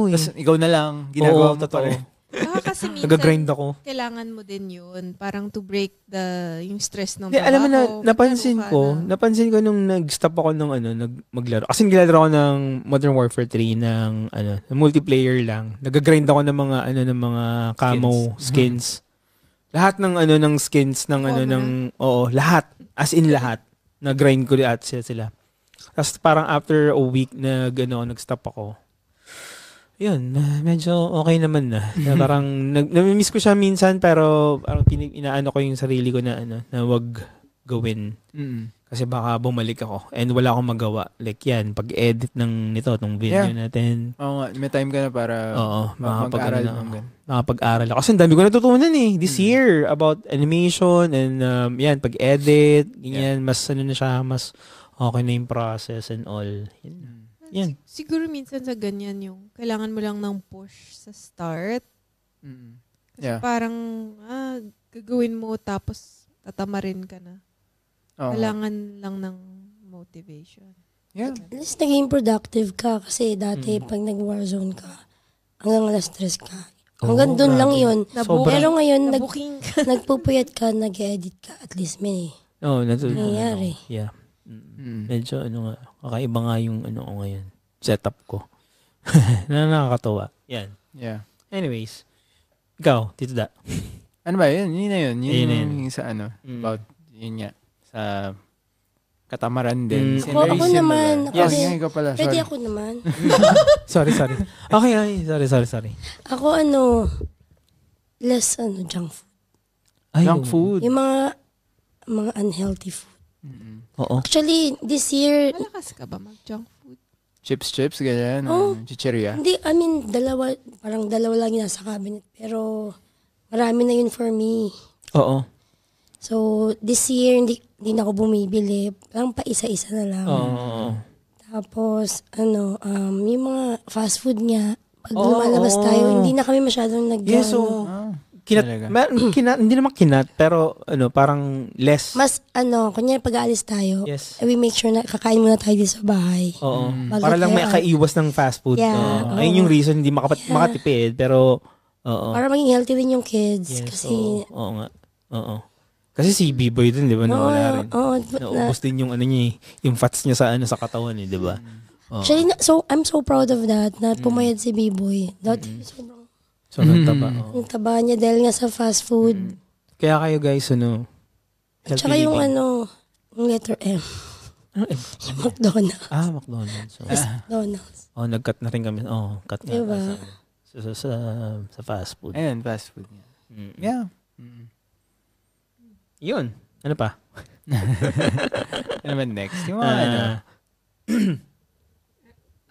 Tapos ikaw na lang ginagawa mo pa rin.
Kasi minsan
nag-grind ako.
Kailangan mo din yun parang to break yung stress ng
trabaho. Alam mo na, napansin ko nung nag-stop ako nung maglaro. Kasi naglalaro ako ng Modern Warfare 3 ng multiplayer lang. Nag-grind ako ng mga camo skins. Lahat ng ng skins ng lahat, as in lahat. Nag-grind ko at sila. Tapos parang after a week nag-stop ako. Yun, medyo okay naman na. Parang nami-miss ko siya minsan pero parang inaano ko yung sarili ko na wag gawin. Kasi baka bumalik ako and wala akong magawa. Like yan, pag-edit ng video natin.
Oo nga, may time ka na para
makapag-aral ako. Kasi ang dami ko natutunan this year about animation and yan, pag-edit, ganyan, mas na siya, mas okay na yung process and all. Yan.
Siguro minsan sa ganyan yung kailangan mo lang ng push sa start. Kasi parang gagawin mo tapos tatamarin ka na. Kailangan lang ng motivation.
Yeah.
At least naging productive ka kasi dati pag nag-warzone ka, hanggang alas 3 ka. Hanggang doon lang yun. Pero ngayon, nagpupuyat ka, nag-edit ka, at least may nangyayari.
Yeah. Medyo kakaiba nga yung ngayon, setup ko. Nakakatawa. Yan.
Yeah.
Anyways, ikaw, Tito Da.
Ano ba yun? Yun na yun. Yun sa about, yun nga, sa katamaran din.
Ako naman.
Ikaw pala.
Pwede ako naman.
Sorry. Okay, sorry.
Ako less junk food.
Junk food?
Yung mga unhealthy food.
Oo.
Actually, this year...
Malakas ka ba mag-junk food?
Chips, ganyan. Chicheria.
Hindi, parang dalawa lang yung nasa cabinet. Pero, marami na yun for me.
Oo.
So, this year, hindi na ako bumibili. Parang pa isa-isa na lang.
Oo.
Tapos, yung mga fast food nga, pag lumalabas tayo, hindi na kami masyadong
Yes, so, Hindi naman kinat, pero parang less.
Mas, kunyari pag-aalis tayo,
Yes.
we make sure na kakain muna tayo dito sa bahay.
Oo.
Bago
Para lang
tayo
may kaiwas ng fast food.
Yeah, oo.
Ayun yung reason, hindi makatipid, pero, oo.
Para maging healthy din yung kids.
Yes,
Kasi,
oo nga. Oo. Kasi si B-Boy din, di ba, nawala rin. Naubos din yung niya, yung fats niya sa katawan, di ba?
Actually, I'm so proud of that, na pumayad si B-Boy. Dati,
Sobrang taba.
ang taba niya dahil nga sa fast food.
Kaya kayo guys,
At saka yung yung letter M. McDonald's.
McDonald's.
McDonald's.
Nag-cut na rin kami. Cut na.
Diba?
Sa fast food.
Ayun, fast food. Yeah.
Yun. Ano pa?
Ano naman next? Yung mga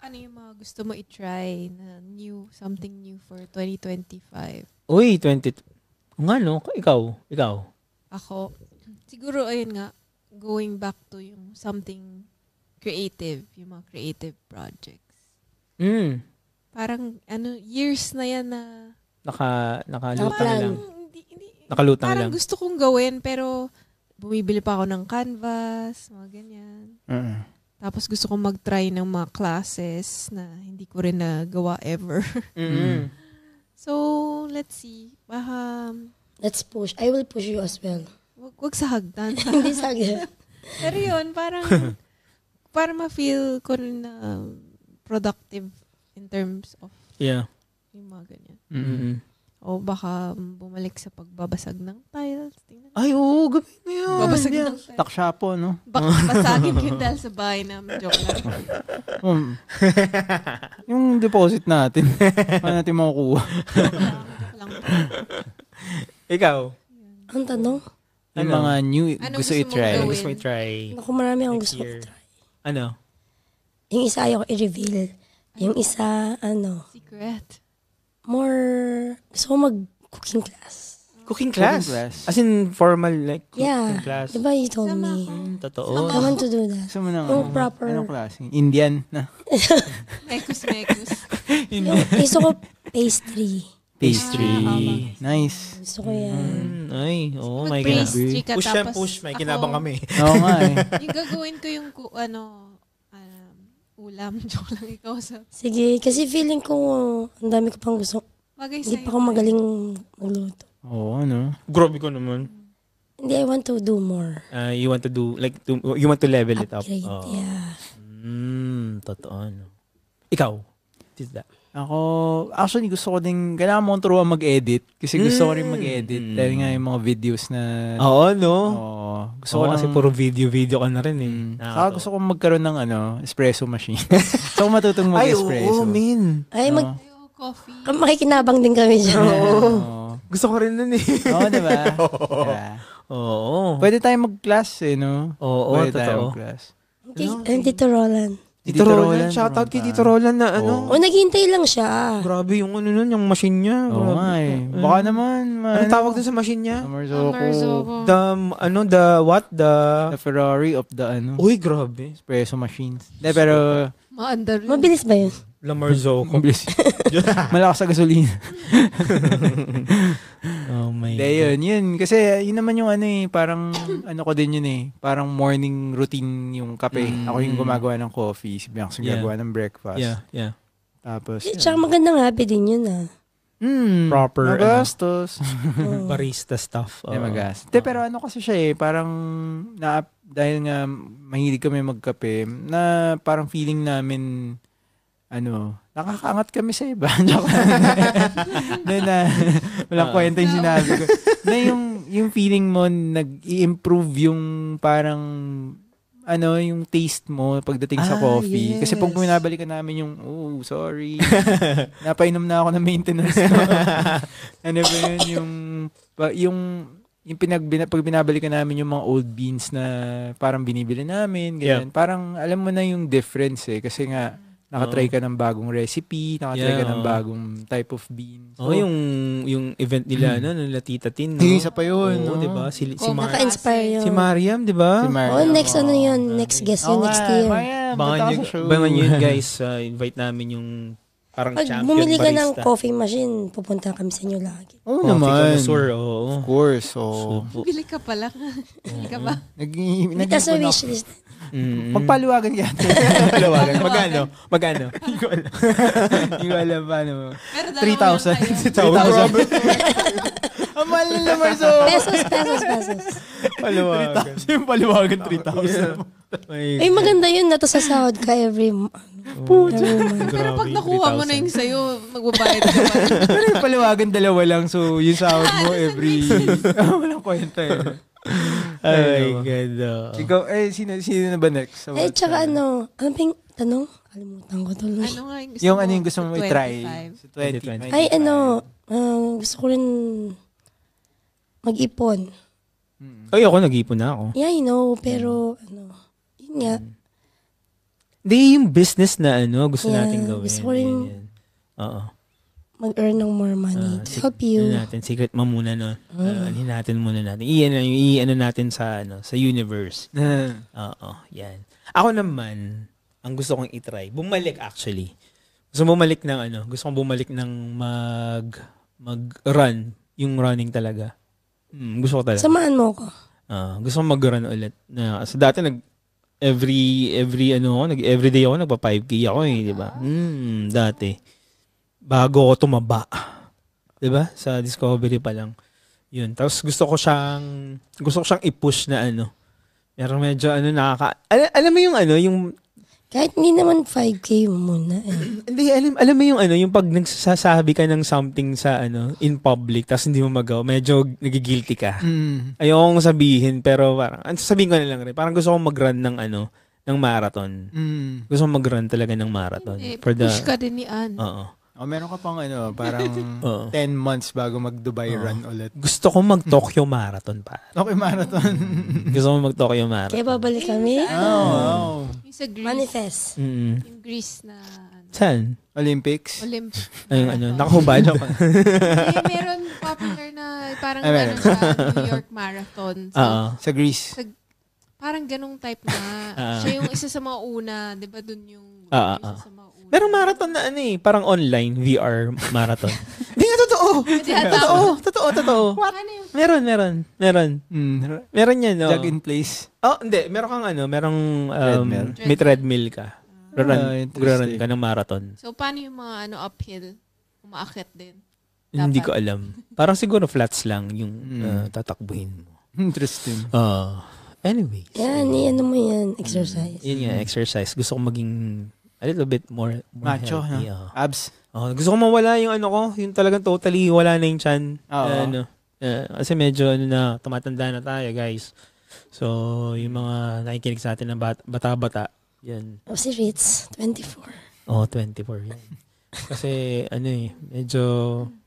Ano yung mga gusto mo i-try na something new for 2025?
Uy, 20. Ikaw.
Ako, siguro ayun nga, going back to yung something creative, yung mga creative projects. Parang years na yan na
nakalutang lang.
Hindi,
Nakalutang
parang
lang.
gusto kong gawin pero bumibili pa ako ng canvas, mga ganyan. Tapos gusto kong mag-try ng mga classes na hindi ko rin nagawa ever. So, let's see.
Let's push. I will push you as well.
Wag sa hagdan.
Hindi sa hagdan.
Pero yun, para ma-feel ko rin na productive in terms of yung mga ganyan. O baka bumalik sa pagbabasag ng tiles. Tingnan.
Ay, oo, gawin mo yan.
Babasag ng tiles.
Takshapo, no?
Basagin ko yun dahil sa bahay namin. Joke lang.
Yung deposit natin. Paano natin makukuha?
Lang.
Ikaw?
Ang tanong?
Yung mga new
Ano
gusto
gusto mong
i-try.
gawin?
Gusto mo i-try?
Ako marami akong
Next
gusto
year.
i-try.
Ano?
Yung isa ayoko i-reveal. Yung isa,
Secret.
gusto ko mag-cooking class.
Cooking class? As in formal, like, cooking class?
Diba you told
Sama
me?
ko.
Totoo.
I want to do that.
Gusto mo ng
Yung proper.
anong klase? Indian na.
Mekus.
Gusto ko pastry.
Nice.
Gusto ko yan.
Ay, may kinabang.
Mag-pastry ka
Push yan,
tapos
push. May kinabang kami.
Oo nga eh.
Yung gagawin ko yung ulam. Joke lang ikaw sa...
Sige, kasi feeling ko ang dami ko pang gusto.
Bagay
Hindi
sa'yo.
pa ako magaling magluto.
Oo, ano?
Grabe ko naman.
Hindi, I want to do more.
You want to do, you want to level it up.
Upgrade, yeah.
Totoo, no? Ikaw? What is that?
Ako, actually gusto ko din, kailangan mo turuan mag-edit. Kasi gusto ko rin mag-edit. Dahil nga yung mga videos na...
Oo, no?
Oo.
Gusto ko kasi puro video ka na rin eh.
Saka gusto ko magkaroon ng espresso machine. Gusto ko matutong mag-espresso.
Ay, oo, min.
Ay,
Coffee.
makikinabang din kami dyan.
Oo.
Gusto ko rin nun eh.
Oo, diba?
Oo.
Pwede tayo mag-class eh, no?
Oo,
Pwede tayo
totoo.
mag-class.
Okay, Tito Roland.
Tito Roland, shoutout kay Tito Roland na
O, naghihintay lang siya.
Grabe yung nun, yung machine niya.
Oo nga eh. Baka naman,
Anong tawag dun sa machine niya?
Marzocco.
The
The Ferrari of the
Uy, grabe.
espresso machines. De, pero
Maandar.
Mabilis ba yun?
La Marzocco.
mabilis. Malakas sa gasolina.
Oh my
De, yun. Kasi yun naman yung parang ko din yun eh. Parang morning routine yung kape. Ako yung gumagawa ng coffee. Si Bianca yung gagawa ng breakfast.
Yeah.
Tapos,
Tsaka magandang habit din yun
Proper
magastos.
barista stuff.
Magastos. Pero kasi siya eh. Parang, dahil nga mahilig kami magkape, na parang feeling namin, nakakaangat kami sa iba. Walang kwenta yung sinabi ko. Na yung feeling mo, nag-i-improve yung parang, yung taste mo pagdating sa coffee.
Yes.
Kasi pag binabalikan namin yung, sorry, napainom na ako ng maintenance ko. Ano ba yun, pag binabalikan namin yung mga old beans na parang binibili namin, ganyan. Parang alam mo na yung difference eh. Kasi nga, nakatry ka ng bagong recipe, nakatry ka ng bagong type of beans.
Yung event nila, nila Tita Tin.
Isa pa yun.
Oo, diba? Si
Naka-inspire yun.
Si Mariam, diba?
Next yun. Next guest yun next year.
Bangan yun guys, invite namin yung parang
Pag
champion
bumili ka
barista.
ng coffee machine, pupunta kami sa inyo lagi.
Oo
Coffee
naman.
connoisseur, oo.
Of course. So,
Bili ka pala. Bili ka ba?
Kita sa wishlist.
Magpaliwagan ka.
Palawagan. Magkano?
Hindi ko alam paano.
Pero dalawa
3,000.
lang
3,000. Ang mahal nila, Marzo.
Pesos.
Palawagan.
Yung paliwagan, 3,000.
Ay, maganda yun na to sa sahod ka every month.
Pero pag nakuha mo na yung sa'yo, magbabayad ka pa.
Pero yung paliwagan, dalawa lang. So, yung sahod mo every... Walang kwenta eh.
Ay, ganda.
Ikaw, sino na ba next?
Tsaka ano ba yung tanong? Kalimutan ko tuloy.
Ano nga
yung gusto mo i-try? Sa 2025.
Ay, gusto ko rin mag-ipon.
Ay, ako nag-ipon na ako.
Yeah, I know, pero yun nga.
Hindi yung business na gusto
Yeah,
natin gawin.
gusto ko rin
Yan. Oo.
mag-earn ng more money to help you.
Secret mo muna, no? Alhin natin muna natin. I-ano natin sa universe. Oo, yan. Ako naman, ang gusto kong i-try, bumalik actually. Gusto kong bumalik ng mag-run, yung running talaga. Gusto ko talaga.
Samahan mo ko.
Gusto kong mag-run ulit. So dati everyday ako nagpa 5K ako di ba? Dati. Bago ako tumaba. 'Di ba? Sa Discovery pa lang. 'Yun. Tapos gusto ko siyang i-push na Pero medyo alam mo yung
Kahit hindi naman 5K muna
hindi alam mo yung pag nagsasabi ka ng something sa in public tapos hindi mo magawa, medyo nagigilty ka. Ayokong sabihin pero parang sabihin ko na lang rin. Parang gusto kong mag-run ng ng marathon. Gusto kong mag-run talaga ng marathon.
Push ka din ni Ann.
Oo.
Meron ka pang parang 10 months bago mag-Dubai run ulit.
Gusto ko mag-Tokyo Marathon pa.
Okay, marathon.
Gusto ko mag-Tokyo Marathon.
Kaya babalik kami.
Wow.
Yung sa Greece.
Manifest.
Yung Greece na
Saan?
Olympics?
Ayun, nakahubad ako.
Meron popular na parang sa New York Marathon. So,
Sa Greece.
parang ganung type na. Siya yung isa sa mga una. Di ba dun yung isa sa mga una.
Merong marathon na parang online, VR marathon. Hindi nga totoo. Totoo.
Ano yung
Meron. Meron yan, no?
Jog in place.
Hindi. Meron kang merong
Treadmill.
may treadmill ka. Run
interesting.
ka ng marathon.
So, paano yung mga uphill? Umaakit din.
Hindi ko alam. Parang siguro flats lang yung tatakbuhin mo.
Interesting.
Anyways.
Yan mo yan. Exercise.
Yun nga, exercise. Gusto ko maging a little bit more
Macho,
healthy.
Abs.
Gusto ko mawala yung yung talagang totally wala na yung chan. Kasi medyo tumatanda na tayo, guys. So, yung mga nakikinig sa atin na bata-bata, yan.
Si Ritz, 24.
24 yan. Kasi, medyo,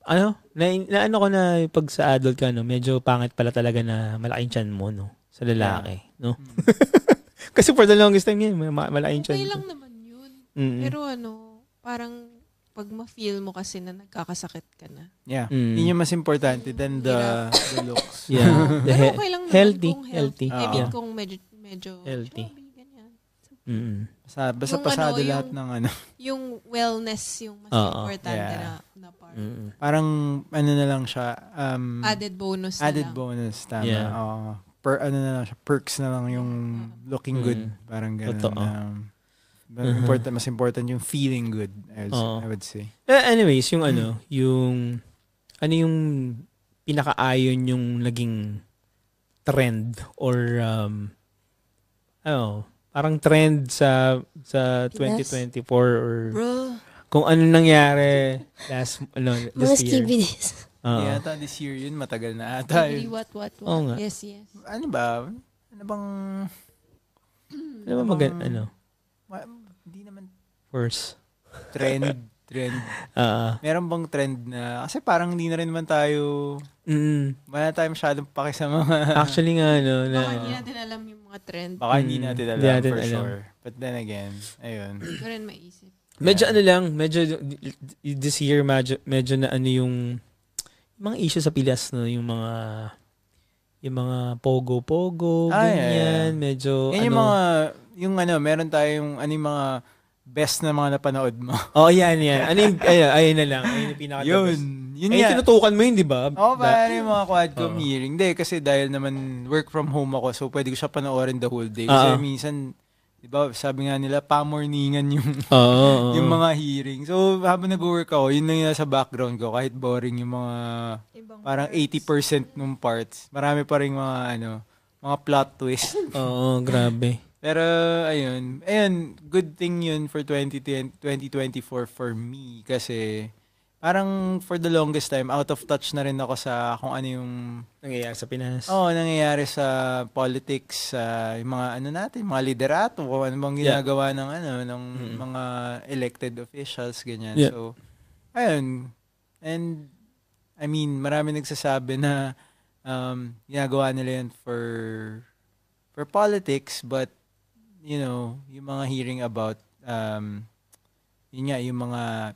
na ko na pag sa adult ka, medyo pangit pala talaga na malaking chan mo, no? Sa lalaki, no? Kasi for the longest time yun, malaking chan.
Okay lang naman yun. Pero parang pag ma-feel mo kasi na nagkakasakit ka na.
Yeah. Yun yung mas importante than the looks.
Yeah.
Pero okay lang naman
healthy.
kung healthy. I mean,
Yeah.
kung medyo
Healthy.
chubby, ganyan.
Basta
Yung
pasado
yung-
lahat ng
Yung wellness yung mas importante na part.
Parang na lang siya.
Added bonus na
Added
lang.
bonus. Tama.
Yeah.
Na lang siya. Perks na lang yung looking good. Parang gano'n.
Totoo.
Mas important yung feeling good, I would say.
Anyways, yung yung pinakaayon yung naging trend or parang trend sa 2024 or kung ano nangyari this
Mga
year.
skibidis.
Yata this year yun, matagal na ata.
Really, what?
Oo nga.
Yes.
Ano ba? Ano bang... Hindi naman
First.
trend. Meron bang trend na... Kasi parang hindi na rin naman tayo... Wala tayo masyadong paki sa mga...
Actually nga,
Baka hindi natin alam yung mga trend.
Baka hindi natin alam
Hindi natin
for
alam.
sure. But then again, ayun.
Hindi ko rin maisip.
Medyo this year, medyo na yung mga issue sa Pilas, no? Yung mga pogo-pogo, ganyan, medyo
Yan yung mga, meron tayong, yung mga best na mga napanood mo?
Yan. Ano yung, ayun na lang. Ayun yung pinaka
Yun
ay, tinutukan mo yun, di ba?
Pare yung mga Quadcom hearing. Hindi, kasi dahil naman work from home ako, so pwede ko siya panoorin the whole day. Kasi minsan, di ba, sabi nga nila, pamorningan yung, yung mga hearing. So, habang nag-work ako, yun lang yung sa background ko, kahit boring yung mga, parang 80% nung parts. Marami pa rin mga plot twist.
Grabe.
Pero, ayun, good thing yun for 2024 for me, kasi, parang for the longest time, out of touch na rin ako sa kung ano yung
nangyayari sa Pinas.
Nangyayari sa politics, yung mga natin, mga liderato, kung ano bang ginagawa ng mga elected officials, ganyan.
Yeah.
So, ayun. And, I mean, marami nagsasabi na ginagawa nila yan for politics, but, you know, yung mga hearing about, yun nga, yung mga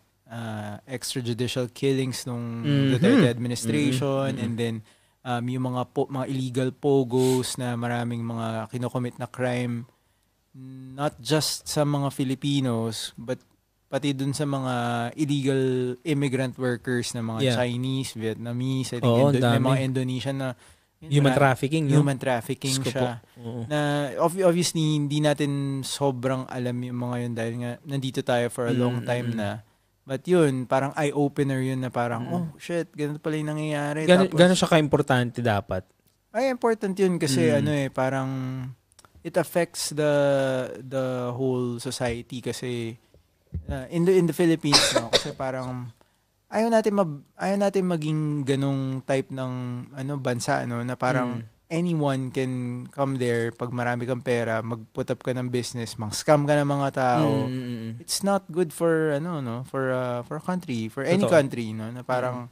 extrajudicial killings nung Duterte administration, and then yung mga illegal pogos na maraming mga kinocommit na crime, not just sa mga Filipinos but pati dun sa mga illegal immigrant workers na mga Chinese, Vietnamese, I think may mga Indonesian na
human trafficking
siya. Na obviously hindi natin sobrang alam yung mga yun dahil nga nandito tayo for a long time na. But yun, parang eye-opener yun na parang, oh shit, ganun pala yung nangyayari.
Gano'n siya ka-importante dapat?
Ay, important yun kasi parang it affects the whole society kasi in the Philippines, kasi parang ayaw natin maging ganung type ng bansa na parang anyone can come there pag marami kang pera, mag-put up ka ng business, mang-scam ka ng mga tao. It's not good for for a country, for any country, na parang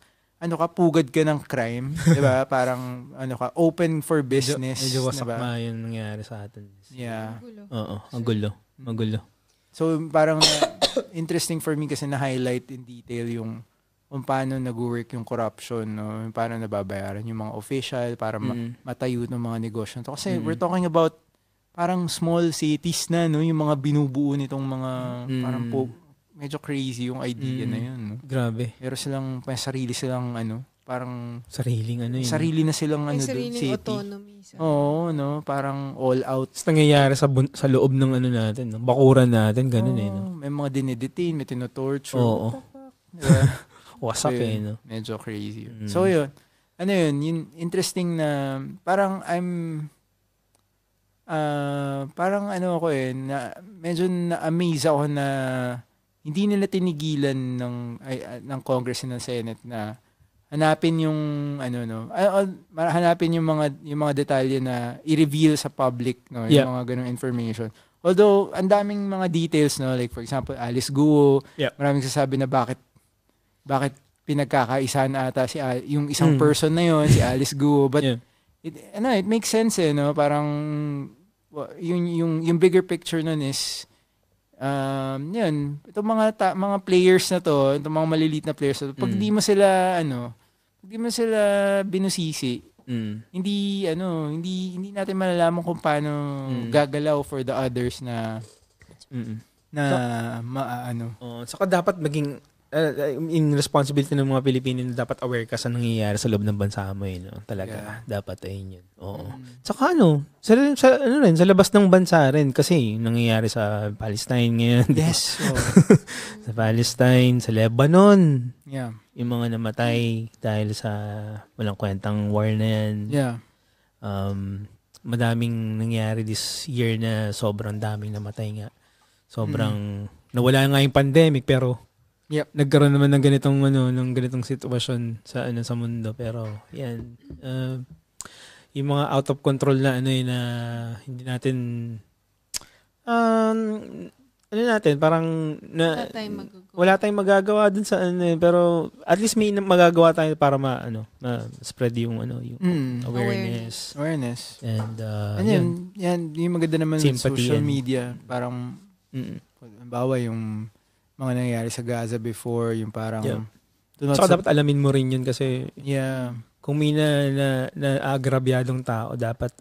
pugad ka ng crime, 'di ba? Parang open for business,
medyo wasak na 'yung nangyayari sa atin.
Yeah.
Ang gulo.
So parang interesting for me kasi na-highlight in detail yung kung paano nag-work yung corruption, no? Paano nababayaran yung mga official para matayo ng mga negosyo. Kasi we're talking about parang small cities na, no? Yung mga binubuo nitong mga parang medyo crazy yung idea na yun. No?
Grabe.
Pero may sarili silang parang
sarili
na silang
city.
Autonomy. Oo, no? Parang all out.
It's nangyayari sa loob ng natin, no? Bakuran natin, ganun no?
May mga dinedetain, may tinotorture.
Oo. Wasak no?
Medyo crazy. So yun, yun interesting na parang parang ako na medyo na-amaze ako na hindi nila tinigilan ng Congress and ng Senate na hanapin yung hanapin yung mga detalye na i-reveal sa public, no, yung mga ganung information. Although ang daming mga details, no, like for example Alice Guo, maraming sasabi na bakit pinagkakaisa na ata yung isang person na yon, si Alice Guo, but it makes sense no, parang yung bigger picture nun is yun, itong mga players na to, itong mga maliliit na players na to, pag di mo sila binusisi, hindi natin malalaman kung paano gagalaw for the others na
saka dapat maging in responsibility ng mga Pilipino na dapat aware ka sa nangyayari sa loob ng bansa mo no? Talaga dapat ayun yun. Oo. Saka sa labas ng bansa rin kasi nangyayari sa Palestine ngayon.
Yes.
Sa Palestine, sa Lebanon.
Yeah.
Yung mga namatay dahil sa walang kwentang war na yan.
Yeah.
Madaming nangyari this year na sobrang daming namatay nga. Sobrang nawala nga yung pandemic pero nagkaroon naman ng ganitong sitwasyon sa mundo, pero yan yung mga out of control na na hindi natin parang wala tayong magagawa dun sa pero at least may magagawa tayo para spread yung awareness. And
yan yung maganda naman sa social media, parang bawa yung mga nangyayari sa Gaza before, yung parang
saka dapat alamin mo rin yun kasi kung may na agrabyadong tao, dapat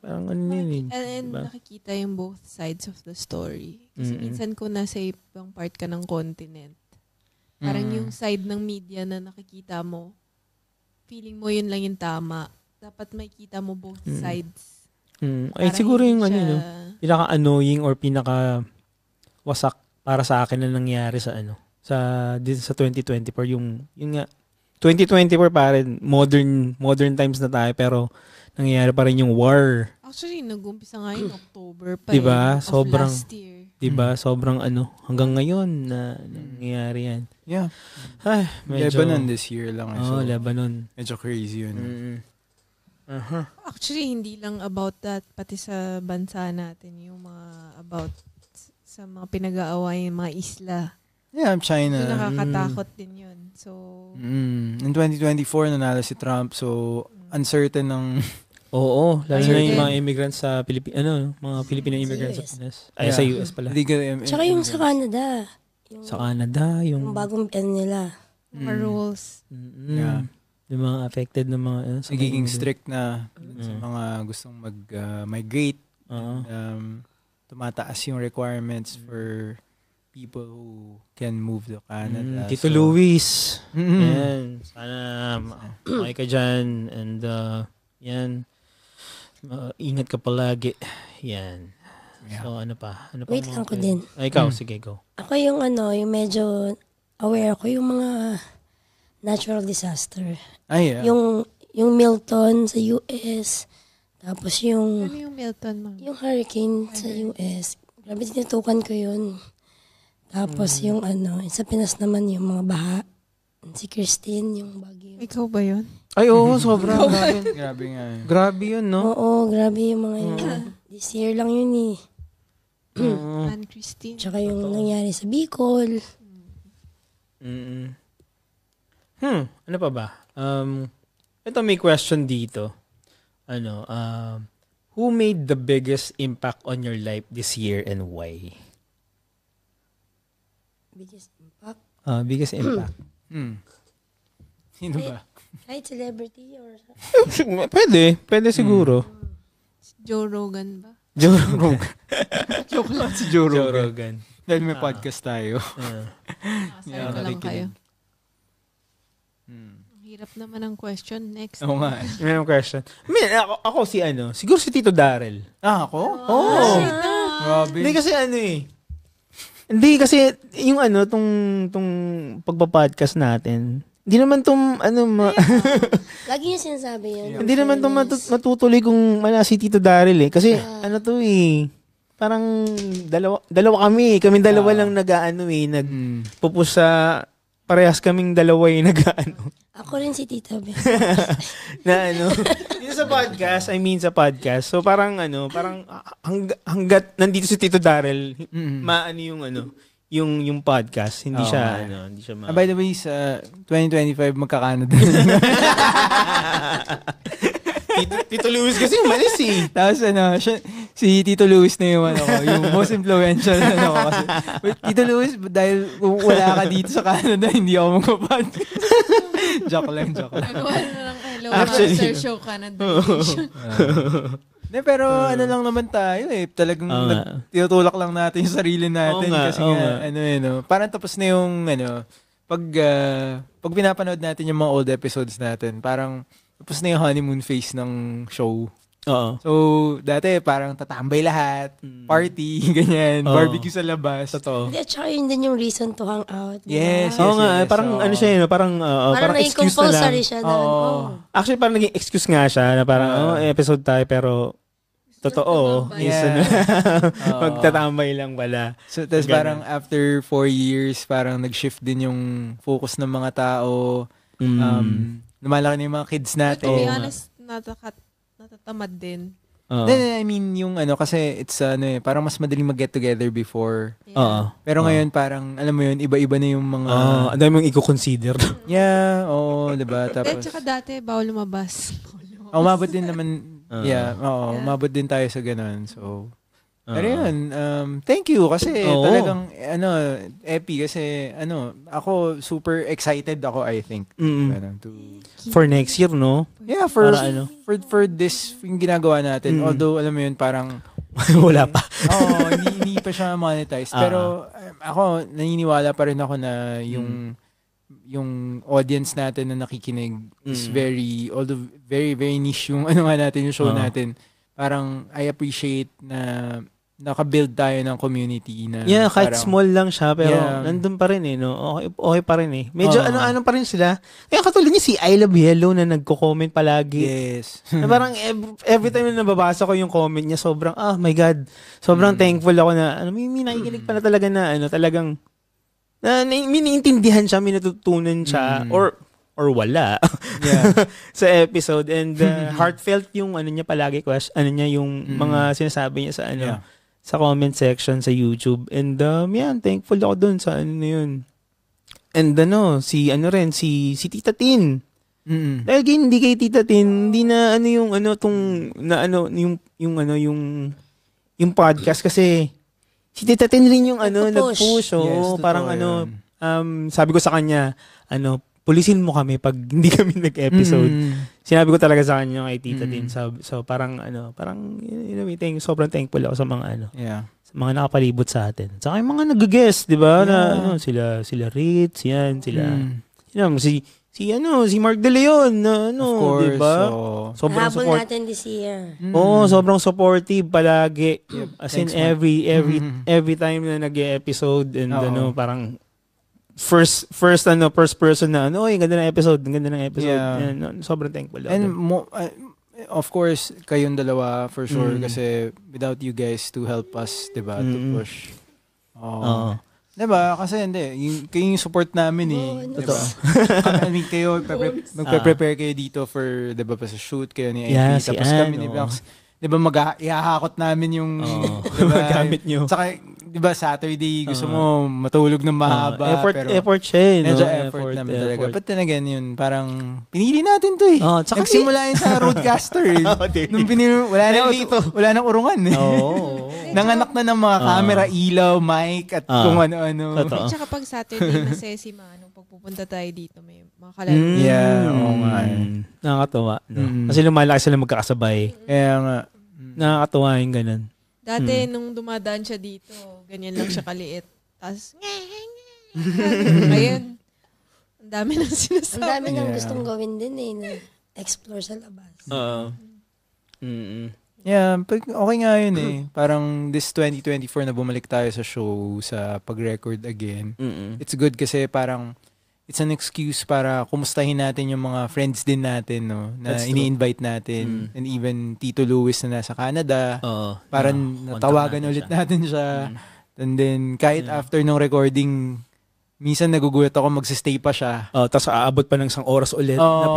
parang ano yun.
And
diba?
nakikita yung both sides of the story. Kasi minsan kung nasa ibang part ka ng continent, parang yung side ng media na nakikita mo, feeling mo yun lang yung tama. Dapat makikita mo both sides.
Ay, siguro yung pinaka-annoying or pinaka-wasak para sa akin na nangyari sa sa 2024 yung nga 2024 pa rin, modern times na tayo, pero nangyayari pa rin yung war.
Actually, nag-umpisa nga yung October pa
diba?
Sobrang, last year.
Diba? Sobrang hanggang ngayon na nangyayari yan.
Yeah.
Ay, medyo,
Lebanon this year lang.
Lebanon.
Medyo crazy yun.
Actually, hindi lang about that, pati sa bansa natin, yung mga about sa mga pinag-aaway, yung mga isla.
Yeah, China.
So, nakakatakot din yun. So,
in 2024, nanalo si Trump. So, uncertain ng...
Oo, lalo na yung mga immigrants sa mga Filipino immigrants sa Pinas. Ay, sa US pala.
Tsaka yung sa Canada.
Sa Canada, yung
bagong nila.
mga rules.
Yeah.
Yung mga affected na mga...
Nagiging strict na sa mga gustong mag-migrate. Tumataas yung requirements for people who can move to Canada.
Tito Luis. Yan. Sana okay ka dyan. And yan. Ingat ka palagi. Yan. Yeah. So ano pa?
Wait lang ko din.
Ikaw, sige, go.
Ako yung yung medyo aware ako yung mga natural disaster.
Ay, yeah.
Yung Milton sa US. Tapos yung...
Ano yung Milton, ma'am?
Yung hurricane sa US. Grabe, tinutukan ko yun. Tapos yung sa Pinas naman yung mga baha. Si Christine, yung bagyo.
Ikaw ba yun?
Ay, oo, sobrang grabe.
Grabe nga.
Grabe yun, no?
Oo, grabe yung mga yun. This year lang yun eh.
Anne Christine.
Tsaka yung nangyari sa Bicol.
Ano pa ba? Ito may question dito. Who made the biggest impact on your life this year and why?
Biggest impact?
Biggest impact.
Sino ba?
Kahit celebrity or...
Pwede siguro.
Joe Rogan ba?
Joe Rogan.
Joke lang si Joe Rogan.
Joe Rogan.
Dahil may podcast tayo.
Sabi ko lang kayo. Hirap naman ang question. Next.
Oo nga.
May question. Ako siguro si Tito Darrell.
Ako?
Oo.
Grabe.
Hindi kasi Hindi kasi yung tong pagpa-podcast natin. Hindi naman
Lagi niya sinasabi yan.
Hindi naman matutuloy kung si Tito Darrell eh. Kasi parang dalawa kami. Kaming dalawa lang nagpupush sa parehas kaming dalawa yung
Ako rin si Tita Beth.
Dito sa podcast. So parang hanggat nandito si Tito Darrell, yung podcast, hindi siya
By the way, sa 2025 magka-Canada.
Tito Luis kasi umalis eh.
Tapos si Tito Luis na yung yung most influential kasi. But Tito Luis, dahil wala ka dito sa Canada, hindi ako magpa-podcast. Joke lang.
Nagawa na lang hello.
Actually,
Sir Show Canada.
Pero lang naman tayo eh. Talagang tinutulak lang natin yung sarili natin. Kasi parang tapos na yung pag pinapanood natin yung mga old episodes natin, parang tapos na yung honeymoon phase ng show.
Oo.
So, dati parang tatambay lahat, party, ganyan, barbecue sa labas.
Totoo.
At saka yun din yung reason to hang out.
Yes.
Oo nga, parang siya parang excuse na lang.
Siya na.
Actually, parang naging excuse nga siya na parang, episode tayo, pero totoo. Magtatambay lang pala.
So, tas parang after 4 years, parang nag-shift din yung focus ng mga tao. Lumalaki na yung mga kids natin.
To be honest, natatamad din.
I mean, yung kasi it's parang mas madaling mag-get together before.
Yeah.
Pero ngayon parang, alam mo yun, iba-iba na yung mga...
ang dami mong i-consider.
Yeah, diba? Tapos...
Tsaka dati, bawal lumabas.
Umabot din naman, umabot din tayo sa ganun. So, Pero yun, thank you kasi talagang, Epi, kasi, ako, super excited ako, I think.
For next year, no?
Yeah, for this, yung ginagawa natin. Although, alam mo yun, parang,
wala pa.
hindi pa siya monetized. Pero, ako, naniniwala pa rin ako na yung audience natin na nakikinig is although very, very niche yung yung show natin. Parang, I appreciate na naka-build tayo ng community na
kahit
parang,
small lang siya pero nandun pa rin no. Okay pa rin Medyo ano pa rin sila. Kaya katulad niya si I Love Yellow na nagko-comment palagi.
Yes.
Na parang every time na nababasa ko yung comment niya, sobrang my God. Sobrang thankful ako na may nakikinig pala talaga na talagang miniintindihan siya, minututunan siya or wala sa episode, and heartfelt yung niya palagi yung mga sinasabi niya sa sa comment section sa YouTube, and thankful ako dun sa na yun. And si Tita Tin. Dahil hindi kay Tita Tin, hindi na yung podcast, kasi si Tita Tin rin yung nag-push. Parang sabi ko sa kanya, pulisin mo kami pag hindi kami nag-episode. Sinabi ko talaga sa kanya kay Tita Tin. So parang sobrang thankful ako sa mga sa mga nakapalibot sa atin. Saka yung mga nag-guest, 'di ba? Na sila Ritz, sila si Mark De Leon na
of course,
'di ba?
Sobrang support natin this year.
Sobrang supportive palagi. As in every time na nag-episode, and parang first person na ganda ng episode. Sobrang thankful ako.
And of course, kayong dalawa for sure, kasi without you guys to help us, 'di ba, to push. Diba? Kasi kayo yung support namin diba? I mean, kayo magpe-prepare kayo dito for, diba, pa sa shoot kayo ni AP, tapos kami ni Blanx, diba, ihahakot namin yung diba,
gamit nyo.
Saka, diba, Saturday, gusto mo matulog ng mahaba.
Effort siya,
medyo effort namin talaga. But then again, yun, parang pinili natin to nagsimula yun sa Roadcaster Nung wala nang urungan nanganak na ng mga camera, ilaw, mic, at kung ano-ano.
At saka pag Saturday na sesima, pag pupunta tayo dito, may mga kalaro.
Oo nga.
Nakakatawa. Kasi lumalaki sila magkakasabay.
Kaya nga.
Nakakatawa yung ganun.
Dati, nung dumadaan siya dito, ganyan lang siya kaliit. Tapos, ngayon, ang dami nang sinasabi.
Ang dami nang gustong gawin din na explore sa labas.
Okay nga yun Parang this 2024 na bumalik tayo sa show, sa pag-record again. It's good kasi parang it's an excuse para kumustahin natin yung mga friends din natin, na ini-invite natin. And even Tito Luis na nasa Canada. Para natawagan ulit natin siya. And then, kahit after nung recording, minsan nagugulat ako, magsistay pa siya.
Tapos aabot pa ng 1 oras ulit. Na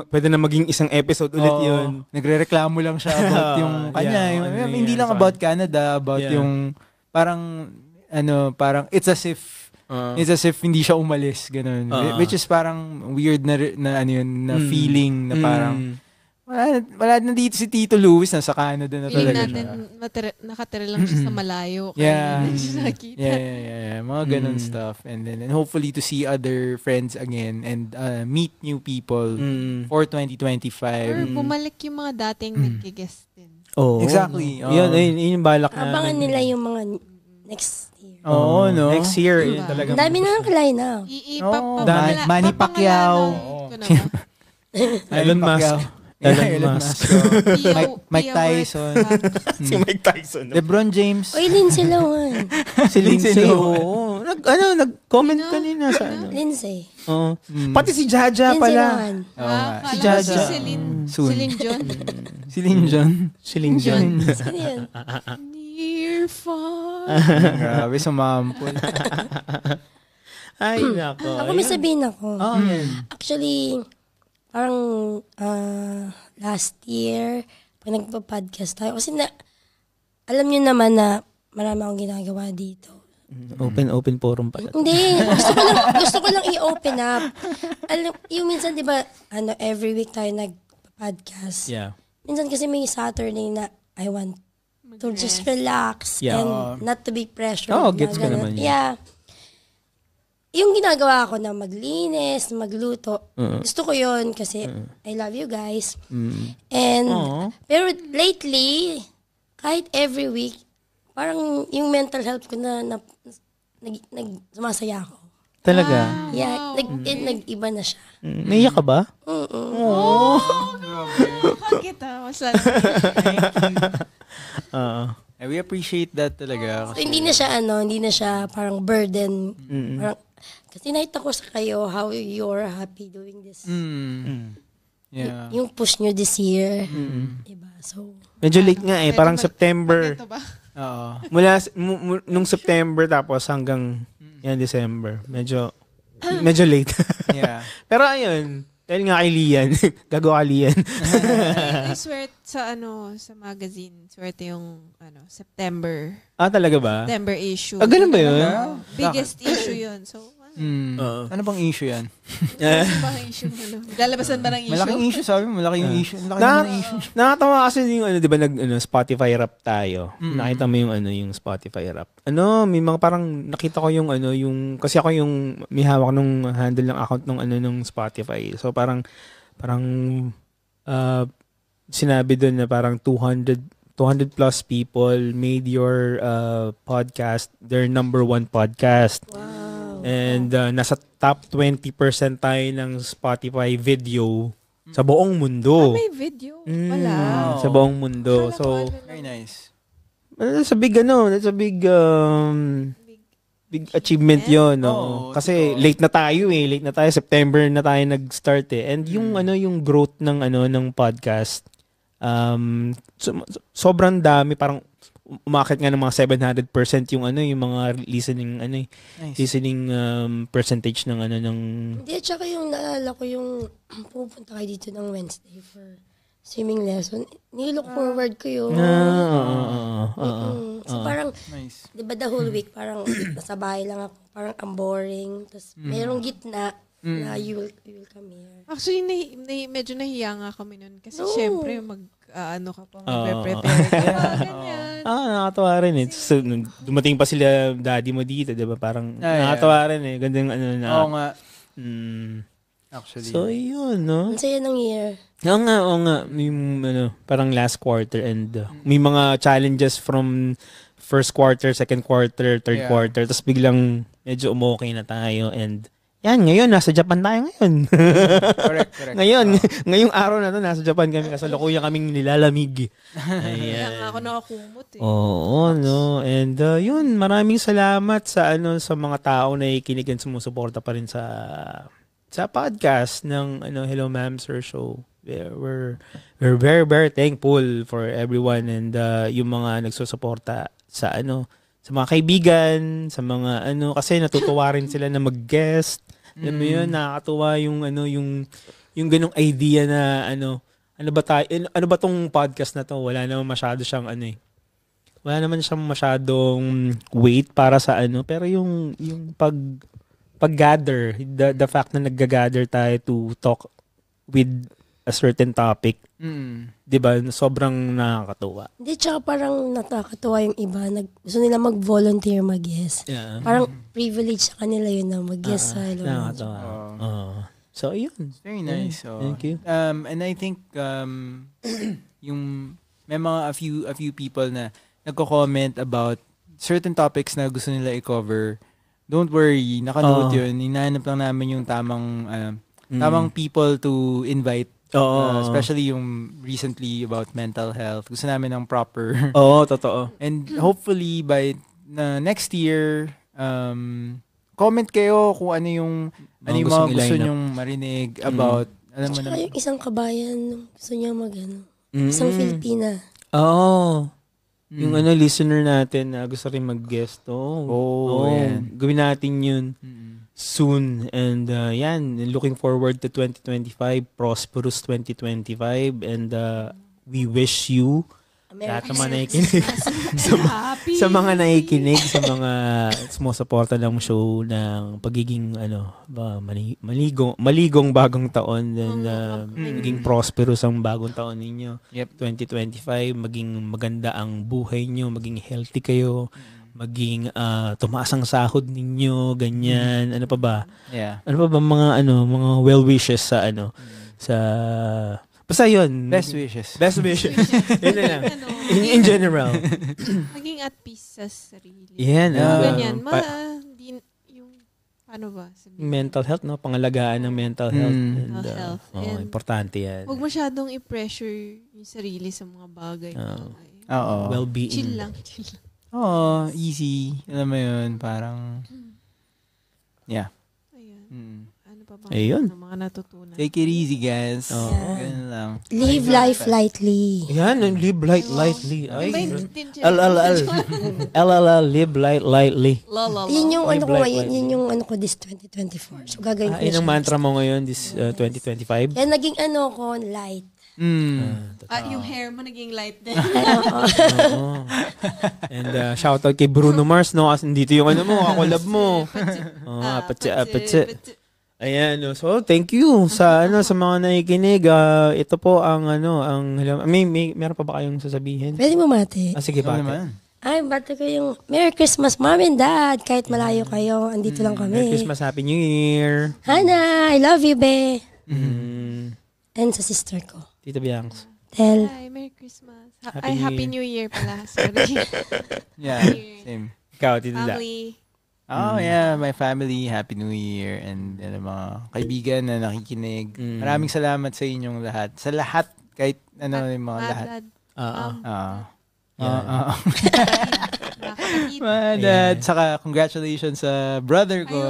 pwede na maging isang episode ulit yun.
Nagre-reklamo lang siya about yung kanya. Hindi lang about Canada, about yung parang, parang it's as if hindi siya umalis, ganun. Which is parang weird na feeling na parang, wala na dito si Tito Luis, nasa Canada na talaga siya.
Nakatira lang siya sa malayo.
Mga ganun stuff. And hopefully to see other friends again and meet new people for 2025.
Or bumalik yung mga dating nag-guest din.
Exactly.
Yun yung balak namin.
Abangan nila yung mga next year.
Next year. Talagang
ang dami na ng kalay na.
Manny Pacquiao.
Elon Musk.
Elon Musk. Mike Tyson.
Si Mike Tyson.
LeBron James.
Lindsay Lohan.
Si Lindsay, oo. Nag-comment kanina sa
Lindsay.
Pati si Jaja pala.
Si Jaja. Celine John.
Celine John.
Sino yun?
Near far.
Grabe, sumampol.
Ay, nako.
Ako may sabihin ako. Actually, parang last year, pag nagpa-podcast tayo, kasi alam nyo naman na marami akong ginagawa dito.
Open forum pala.
Hindi. Gusto ko lang i-open up. Alam, yung minsan, di ba, every week tayo nag-podcast.
Yeah.
Minsan kasi may Saturday na I want to just relax and not to be pressured.
Gets ko naman yun.
Yeah. Yung ginagawa ko na maglinis, magluto, gusto ko yun kasi I love you guys. And, pero lately, kahit every week, parang yung mental health ko na sumasaya ako.
Talaga?
Yeah, nag-iba na siya.
Naiyak ka ba?
Kita,
We appreciate that talaga.
So, hindi na siya parang burden. Parang, kasi nakita ko sa kayo how you're happy doing this.
Yeah.
Yung push nyo this year. Diba? So,
medyo late nga parang September.
Mula
nung September tapos hanggang December. Medyo late.
Yeah.
Pero ayun, dahil nga kay Lian, gagawa ka Lian.
I swear sa magazine, swerte yung September.
Talaga ba?
September issue.
Ganun ba yun?
Biggest issue yun. So,
ano bang issue yan?
ano bang issue? Lalabasan ba ng issue?
Malaking issue, sabi mo. Malaki yung issue.
Nakatawa kasi yung di ba Spotify rap tayo. Nakita mo yung Spotify rap. May mga parang nakita ko yung kasi ako yung may hawak nung handle ng account nung Spotify. So parang sinabi doon na parang 200 plus people made your podcast their number one podcast.
wow.
And nasa top 20% tayo ng Spotify video sa buong mundo.
May video pala.
Sa buong mundo. So,
very nice.
That's a big big achievement 'yon, no. Kasi late na tayo. September na tayo nag-start And yung yung growth ng ng podcast sobrang dami, parang umakit nga ng mga 700% yung yung mga listening
nice.
listening percentage ng ng
Hindi, tsaka yung naalala ko yung pupunta kayo dito ng Wednesday for swimming lesson. Nilook forward ko yun. So parang,
nice.
di ba the whole week, parang nasa bahay lang ako, parang ang boring. Tapos merong gitna na you will come here.
Actually, medyo nahiya nga kami nun. Kasi syempre, ka pa, mag-prepare ka. Ganyan.
Nakakatawa rin So, dumating pa sila daddy mo dito, di ba? Parang nakakatawa rin Gandang
Oo nga. Actually.
So, yun, no?
Ang saya ng year.
Oo nga. Yung, parang last quarter and may mga challenges from first quarter, second quarter, third quarter. Tapos biglang medyo umokay na tayo and ngayon, nasa Japan tayo ngayon.
Correct.
Ngayong araw na to, nasa Japan kami. Kasalukuyan kaming nilalamig.
Kaya nga ako nakakumot
Oo, no. And yun, maraming salamat sa sa mga tao na ikinig and sumusuporta pa rin sa podcast ng Hello Ma'am Sir Show. We're very, very thankful for everyone and yung mga nagsusuporta sa sa mga kaibigan, sa mga kasi natutuwa rin sila na mag-guest. Alam mo yun, nakakatuwa yung ganung idea na ano ba tong podcast na to? Wala naman masyado siyang wala naman siyang masyadong weight para sa pero yung pag-gather, the fact na nag-gather tayo to talk with a certain topic. 'Di ba? Sobrang nakakatuwa.
Hindi, tsaka parang nakakatuwa yung iba. Gusto nila mag-volunteer mag-guest.
Yeah.
Parang privilege sa kanila yun na mag-guest sa Hello.
Nakakatuwa. So, yun.
Very nice.
Thank you.
And I think yung may mga a few people na nagko-comment about certain topics na gusto nila i-cover. Don't worry, naka-note yun. Hinahanap lang namin yung tamang people to invite. Especially yung recently about mental health. Gusto namin ng proper.
Totoo.
And hopefully by next year, comment kayo kung ano yung mga gusto nyong marinig about, alam mo
Tsaka
na.
yung isang kabayan, gusto niya isang Filipina.
Yung listener natin na gusto rin mag-guest.
Yan.
Gawin natin yun soon. And yan, looking forward to 2025, prosperous 2025. And we wish you Lahat ng mga nakikinig. sa mga nakikinig, sa mga sumusuporta ng show ng pagiging maligong bagong taon and maging prosperous ang bagong taon ninyo. 2025, maging maganda ang buhay nyo, maging healthy kayo, maging tumaas ang sahod ninyo, ganyan. Ano pa ba?
Yeah.
Ano pa ba mga well wishes sa sa basta yun.
Best wishes.
Yun na lang. In general.
Maging at peace sa sarili.
Yan.
Ganyan. Yung, paano ba?
Mental health, no? Pangalagaan ng mental health.
Mental health.
Importante yan.
Huwag masyadong i-pressure yung sarili sa mga bagay.
Oo.
Well-being.
Chill lang.
Oo, easy. Alam mo yun, parang, yeah.
Ayan. Ano pa ba?
Ayun.
Mga natutunan.
Take it easy, guys. Ganun lang.
Live life lightly.
Yan, live lightly. Ay, live lightly.
Yun yung ano ko ngayon, yun yung ano ko this 2024. So gagawin ko
Yun ang mantra mo ngayon this 2025?
Kaya naging ano ko, light.
Yung hair mo naging light din.
Oo. And shout out kay Bruno Mars, no? Kasi dito yung ano mo, kakulab mo. Patsi. Ayan, no. So thank you sa mga nakikinig. Ito po ang meron pa ba kayong sasabihin?
Pwede mo mati.
Sige, bata.
Ay, bata ko yung Merry Christmas, Mom and Dad. Kahit malayo kayo, andito lang kami.
Merry Christmas, Happy New Year.
Hana, I love you, be. And sa sister ko.
Tita Bianx.
Tell.
Hi, Merry Christmas. Happy New Year pala. Sorry.
Yeah, same.
Ikaw, Tita Da.
Family.
Oh, yeah, my family, Happy New Year, and mga kaibigan na nakikinig. Maraming salamat sa inyong lahat. Sa lahat, kahit yung mga lahat. Dad. Saka congratulations sa brother ko.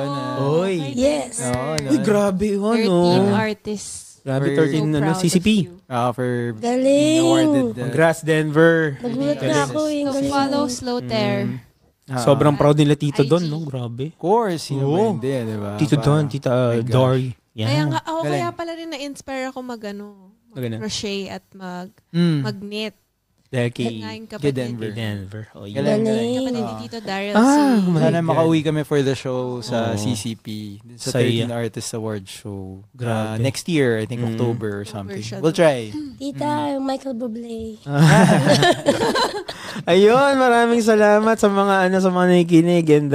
Oy.
Yes.
Uy, grabe yun,
13 artists.
Grabe, 13 CCP.
For
galing.
awarded.
Congrats, Denver.
Nagulat na ako.
So follow Slow Tear.
Sobrang proud nila Tito Don, no? Grabe.
Of course, sino ba hindi, di ba?
Tito Don, Tita Dory.
Kaya nga, kaya pala rin na-inspire ako mag-crochet at mag-knit.
Dahil kay
Denver.
Oh,
Galing.
Kapatid ni Tito Daryl.
Sana makauwi kami for the show sa CCP. Sa 13 Artist Award Show. Next year, I think October or something. We'll try.
Tita, Michael Bublé.
Ayun, maraming salamat sa mga nakikinig, and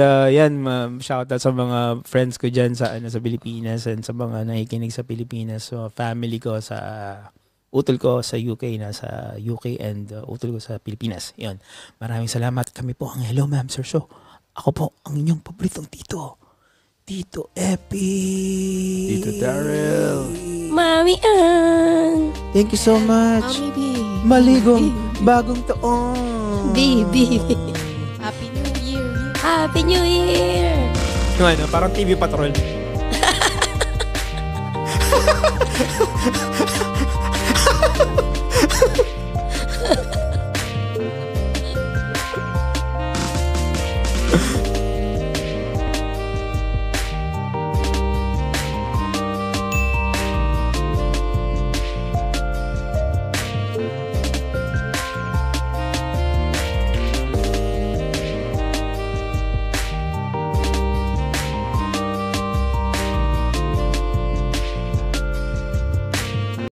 shout out sa mga friends ko diyan sa Pilipinas, and sa mga nakikinig sa Pilipinas, so family ko sa utol ko sa UK, nasa UK, and utol ko sa Pilipinas. Yun. Maraming salamat. Kami po ang Hello Ma'am Sir Show. Ako po ang inyong paboritong tito. Tito Epi.
Tito Daryl.
Mami Ann.
Thank you so much.
Mami B.
Maligong bagong taon.
Baby.
Happy New Year.
Happy New Year.
Yung parang TV Patrol.